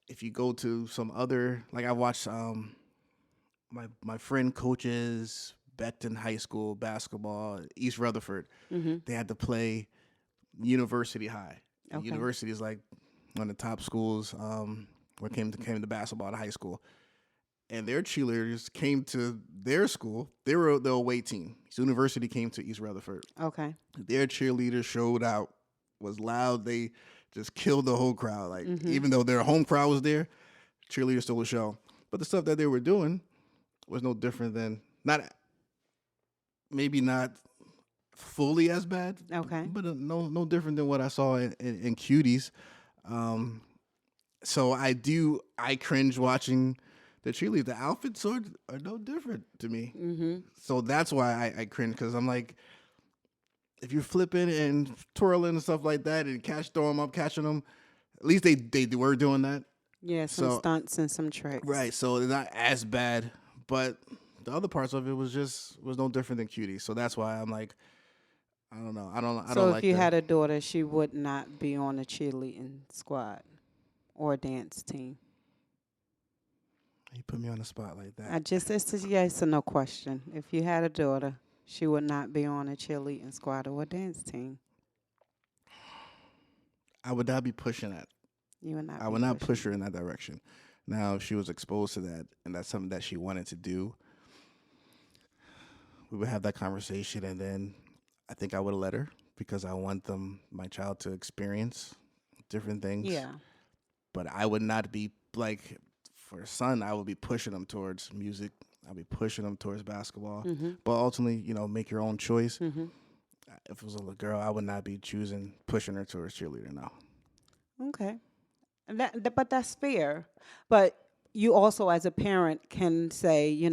If you go to some other, like I watched my friend coaches Beckton High School basketball, East Rutherford. Mhm. They had to play University High. And Okay. University is like one of the top schools when it came to basketball in high school. And their cheerleaders came to their school. They were the away team. So University came to East Rutherford. Okay. Their cheerleaders showed out, was loud. They just killed the whole crowd. Like Mhm. even though their home crowd was there, cheerleaders stole the show. But the stuff that they were doing was no different than not fully as bad, Okay. but no different than what I saw in Cuties. Um, so I cringe watching the cheerleaders. The outfits are no different to me. Mhm. So that's why I cringe because I'm like, if you're flipping and twirling and stuff like that and throw them up, catching them, at least they were doing that. Yeah, some So stunts and some tricks. right, so it's not as bad, but the other parts of it was no different than Cuties. So that's why I'm like, I don't know. I So don't if like you the. had a daughter, she would not be on a cheerleading squad or dance team. You put me on the spot like that. I just it's a yes or no question. If you had a daughter, she would not be on a cheerleading squad or a dance team. I would not be pushing that. You would not I be would not pushing push her in that direction. Now, if she was exposed to that and that's something that she wanted to do, we would have that conversation, and then I think I would let her because I want my child, to experience different it. things. Yeah. But I would not be like, for a son, I would be pushing them towards music. I'd be pushing them towards basketball. Mhm. But ultimately, make your own choice. Mhm. If it was a little girl, I would not be pushing her towards cheerleader now. Okay. And but that's fair. But you also, as a parent, can say, I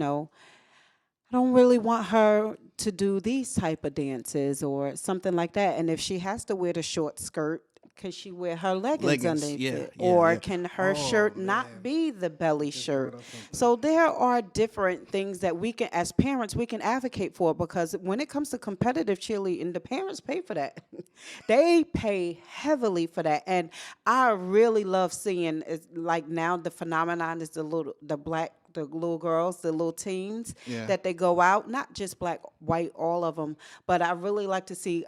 don't really want her to do these type of dances or something like that. And if she has to wear the short skirt, can she wear her leggings Leggings. underneath Yeah, it? yeah, Or yeah. can her Oh shirt not man, be the belly you just brought shirt? up something. So there are different things that we can, as parents, we can advocate for, because when it comes to competitive cheerleading, the parents pay for that. They pay heavily for that. And I really love seeing, like now the phenomenon is the little girls, the little teens Yeah. that they go out, not just black, white, all of them, but I really like to see,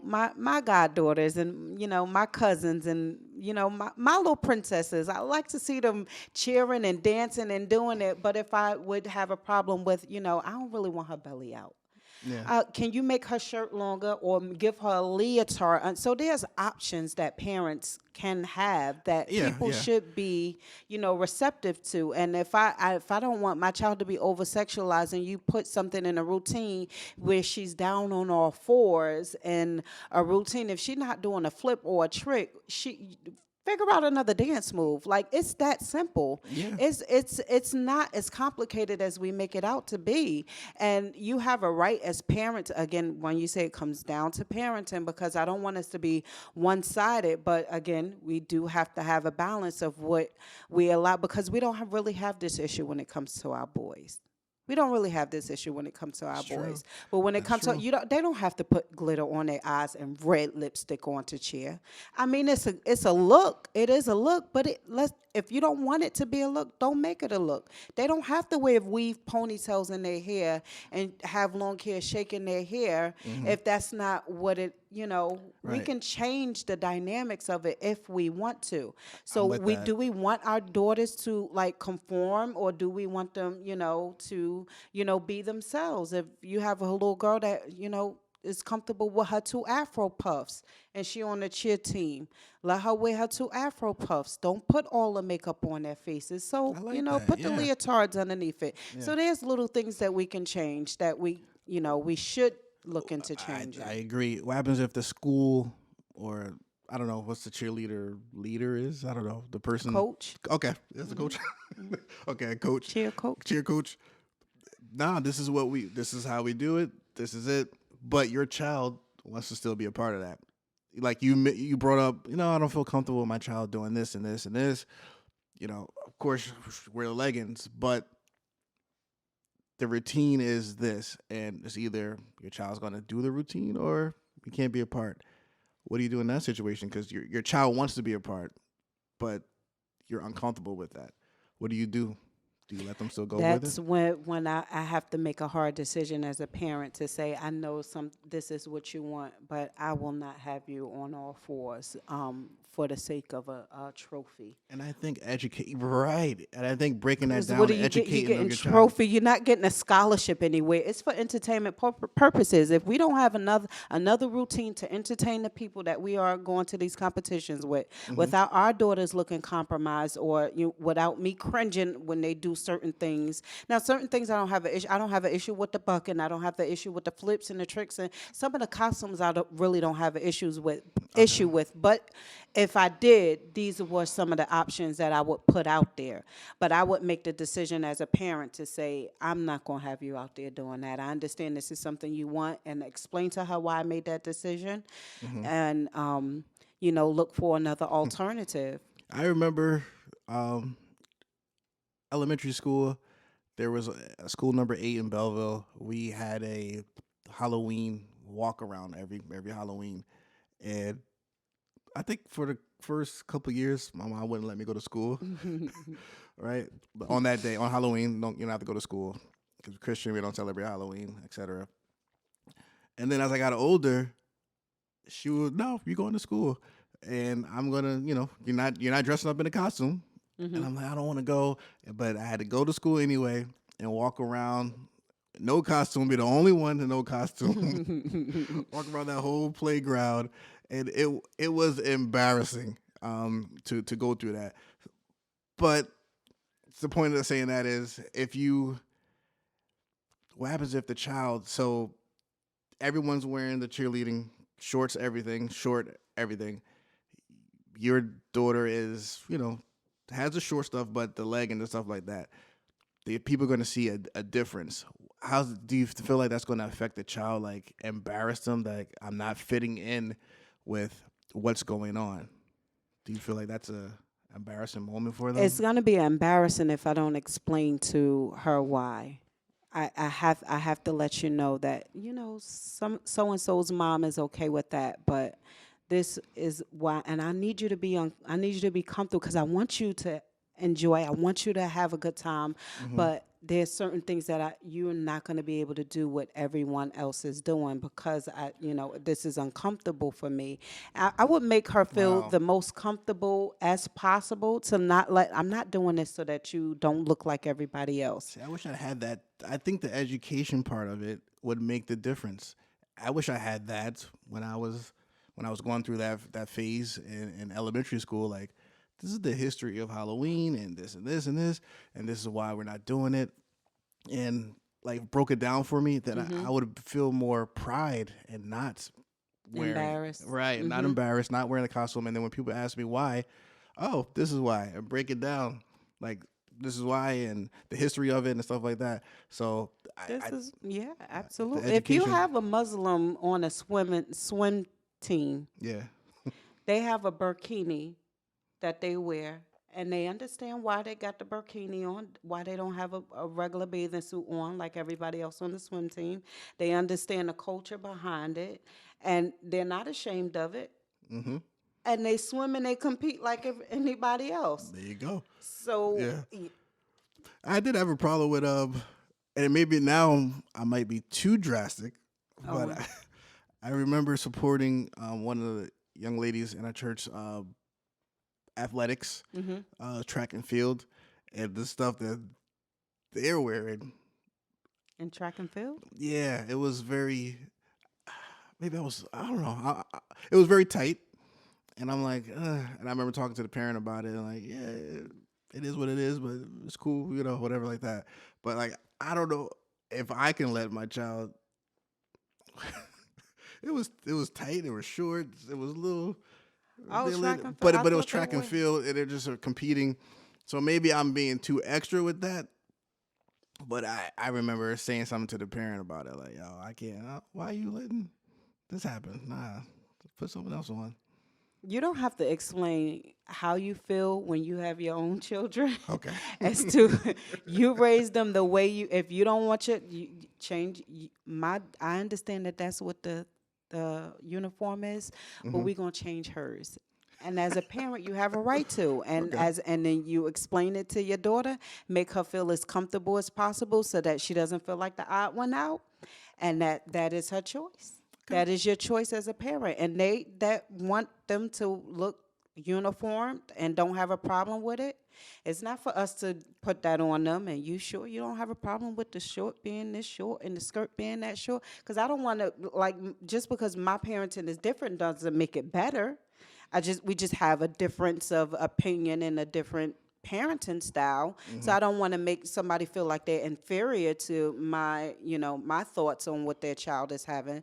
my goddaughters and, my cousins and, my little princesses. I like to see them cheering and dancing and doing it. But if I would have a problem with, I don't really want her belly out. Yeah. Can you make her shirt longer or give her a leotard? So there's options that parents can have that Yeah. people Yeah. should be, receptive to. And if I don't want my child to be over sexualized, and you put something in a routine where she's down on all fours in a routine, if she's not doing a flip or a trick, she figure out another dance move. Like, it's that simple. Yeah. It's not as complicated as we make it out to be. And you have a right as parents, again, when you say it comes down to parenting, because I don't want us to be one-sided, but again, we do have to have a balance of what we allow, because we don't really have this issue when it comes to our boys. We don't really have this issue when it comes to our That's true. boys. But when it That's comes to, true. they don't have to put glitter on their eyes and red lipstick on to cheer. I mean, it's a look. It is a look, but if you don't want it to be a look, don't make it a look. They don't have to weave ponytails in their hair and have long hair shaking their hair if that's not what it, we Right. can change the dynamics of it if we want to. So I'm with that. we want our daughters to like conform, or do we want them, to, be themselves? If you have a little girl that, is comfortable with her two afro puffs and she on the cheer team, let her wear her two afro puffs. Don't put all the makeup on their faces. I So, like that. put the Yeah. leotards underneath it. Yeah. So there's little things that we can change that we should look into I changing. agree. What happens if the school, or I don't know what's the cheerleader leader is? I don't know, the person. Coach, Okay, that's the coach. Okay, coach, cheer coach. cheer coach. Nah, this is how we do it. This is it. But your child wants to still be a part of that. Like you brought up, I don't feel comfortable with my child doing this and this and this. Of course, wear leggings, but the routine is this, and it's either your child's going to do the routine or you can't be a part. What do you do in that situation? Because your child wants to be a part, but you're uncomfortable with that. What do you do? Do you let them still go with it? That's when I have to make a hard decision as a parent to say, I know this is what you want, but I will not have you on all fours for the sake of a trophy. And I think educate right, and I think breaking that Because down what do and you get? You educating getting your child. trophy. You're not getting a scholarship anywhere. It's for entertainment purposes. If we don't have another routine to entertain the people that we are going to these competitions with, without our daughters looking compromised, or without me cringing when they do certain things. Now, certain things I don't have an issue. I don't have an issue with the bucking. I don't have the issue with the flips and the tricks, and some of the costumes really don't have an issue with. But if I did, these were some of the options that I would put out there. But I would make the decision as a parent to say, I'm not going to have you out there doing that. I understand this is something you want, and explain to her why I made that decision, and, look for another alternative. I remember um, elementary school. There was a school number 8 in Belleville. We had a Halloween walk around every Halloween, and I think for the first couple years, my mom wouldn't let me go to school. Right, but on that day, on Halloween, you don't have to go to school because Christian, we don't celebrate Halloween, etc. And then as I got older, she would, no, you're going to school, and I'm gonna, you're not dressing up in a costume, and I'm like, I don't want to go, but I had to go to school anyway and walk around. No costume, be the only one in no costume. Walk around that whole playground, and it was embarrassing to go through that. But the point of saying that is, what happens if the child, so everyone's wearing the cheerleading shorts, everything, short, everything. Your daughter is, has the short stuff, but the leg and the stuff like that. The people are going to see a difference. how do you feel like that's going to affect the child? Like embarrass them that I'm not fitting in with what's going on. Do you feel like that's a embarrassing moment for It's them? gonna be embarrassing if I don't explain to her why. I have to let you know that some so and so's mom is okay with that, but this is why, and I need you to be comfortable because I want you to enjoy. I want you to have a good time, Mm-hmm. but there's certain things that you're not going to be able to do what everyone else is doing because this is uncomfortable for me. I would make her feel Wow. the most comfortable as possible to not let. I'm not doing this so that you don't look like everybody else. See, I wish I had that. I think the education part of it would make the difference. I wish I had that when I was going through that phase in elementary school. Like, this is the history of Halloween and this and this and this, and this is why we're not doing it. And like broke it down for me, then I Mm-hmm. would feel more pride and not wearing it. Embarrassed. Right, not Mm-hmm. embarrassed, not wearing the costume. And then when people ask me why, oh, this is why, and break it down. Like, this is why and the history of it and stuff like that. So This is yeah, the absolutely. If you education, have a Muslim on a swim team, yeah. they have a burkini that they wear, and they understand why they got the burkini on, why they don't have a regular bathing suit on like everybody else on the swim team. They understand the culture behind it, and they're not ashamed of it. Hmm. And they swim and they compete like anybody else. There you go. So, Yeah, I did have a problem with and maybe now I might be too drastic, but oh, I remember supporting one of the young ladies in our church athletics, mm-hmm. track and field, and the stuff that they're wearing. In track and field. Yeah, it was very. Maybe I don't know. It was very tight, and I'm like, and I remember talking to the parent about it, and like, yeah, it is what it is, but it's cool, whatever like that. But like, I don't know if I can let my child. It was tight. It was short. It was a little. Oh, track and field. I But it was thought they track and were. field, and they're just competing. So maybe I'm being too extra with that. But I remember saying something to the parent about it, like, yo, I can't. Why are you letting this happen? Nah, put something else on. You don't have to explain how you feel when you have your own children Okay. as to you raise them the way if you don't want you change I understand that that's what the uniform is, but Hmm. we're going to change hers. And as a parent, you have a right to, Okay. and then you explain it to your daughter, make her feel as comfortable as possible so that she doesn't feel like the odd one out, and that is her choice. Okay. That is your choice as a parent, and they that want them to look uniformed and don't have a problem with it. It's not for us to put that on them. And you sure you don't have a problem with the short being this short and the skirt being that short? Because I don't want to just because my parenting is different doesn't make it better. We just have a difference of opinion and a different parenting style. So Hmm. I don't want to make somebody feel like they're inferior to my thoughts on what their child is having.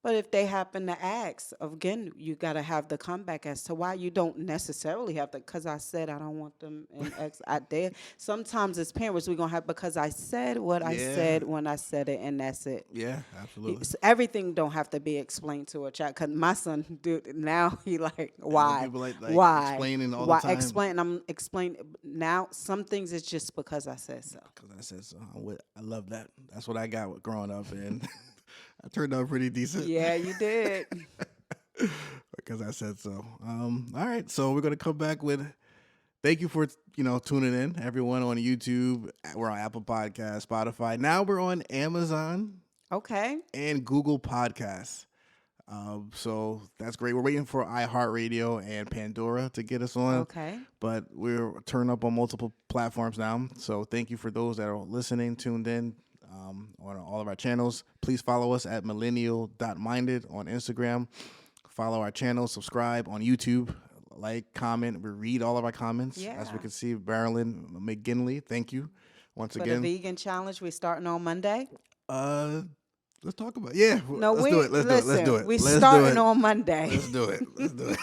But if they happen to ask, again, you got to have the comeback as to why. You don't necessarily have to, because I said I don't want them in X. I did. Sometimes as parents, we're going to have, because I said what I Yeah. said when I said it, and that's it. Yeah. Absolutely. Everything don't have to be explained to a child. Because my son, dude, now he like, I know why? people like Why? explaining all the Why? time I'm explaining. Now, some things it's just because I said so. because I said so. I love that. That's what I got with growing up, and I turned out pretty decent. Yeah, you did. Because I said so. All right, so we're gonna come back with. Thank you for tuning in, everyone on YouTube. We're on Apple Podcasts, Spotify. Now we're on Amazon Okay. and Google Podcasts. So that's great. We're waiting for iHeartRadio and Pandora to get us on, Okay. but we're turned up on multiple platforms now. So thank you for those that are listening, tuned in on all of our channels. Please follow us at millennial.minded on Instagram. Follow our channel, subscribe on YouTube, like, comment. We read all of our comments. As we Yeah. can see, Marilyn McGinley, thank you once For the again. vegan challenge, we're starting on Monday. Uh, let's talk about No, let's do we it. Let's do it. Let's do listen. it. We're Let's do starting it. on Monday. Let's do it. Let's do it.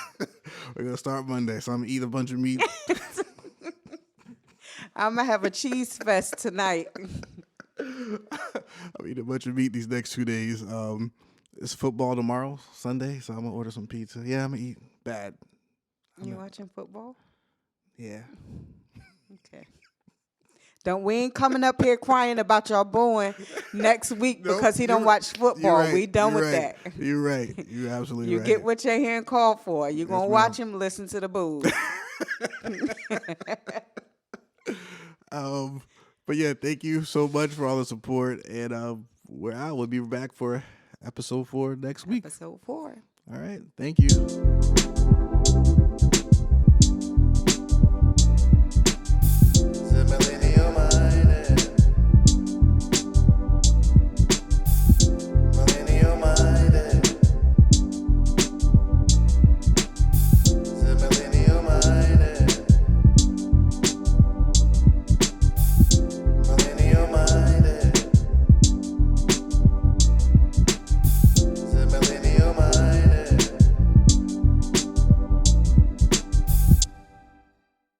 We're gonna start Monday. So I'm gonna eat a bunch of meat. I'm gonna have a cheese fest tonight. We eat a bunch of meat these next 2 days. It's football tomorrow, Sunday, so I'm gonna order some pizza. Yeah, I'm gonna eat bad. You watching football? Yeah. Okay. We ain't coming up here crying about your boy next week Nope, because he don't you're- watch You're football. right. We done You're with right. that. You're right. You're absolutely You right. get what you're hearing called for. You're going to ma'am. watch him listen to the booze. But yeah, thank you so much for all the support, and we'll be back for episode 4 next week. Episode 4. All right, thank you.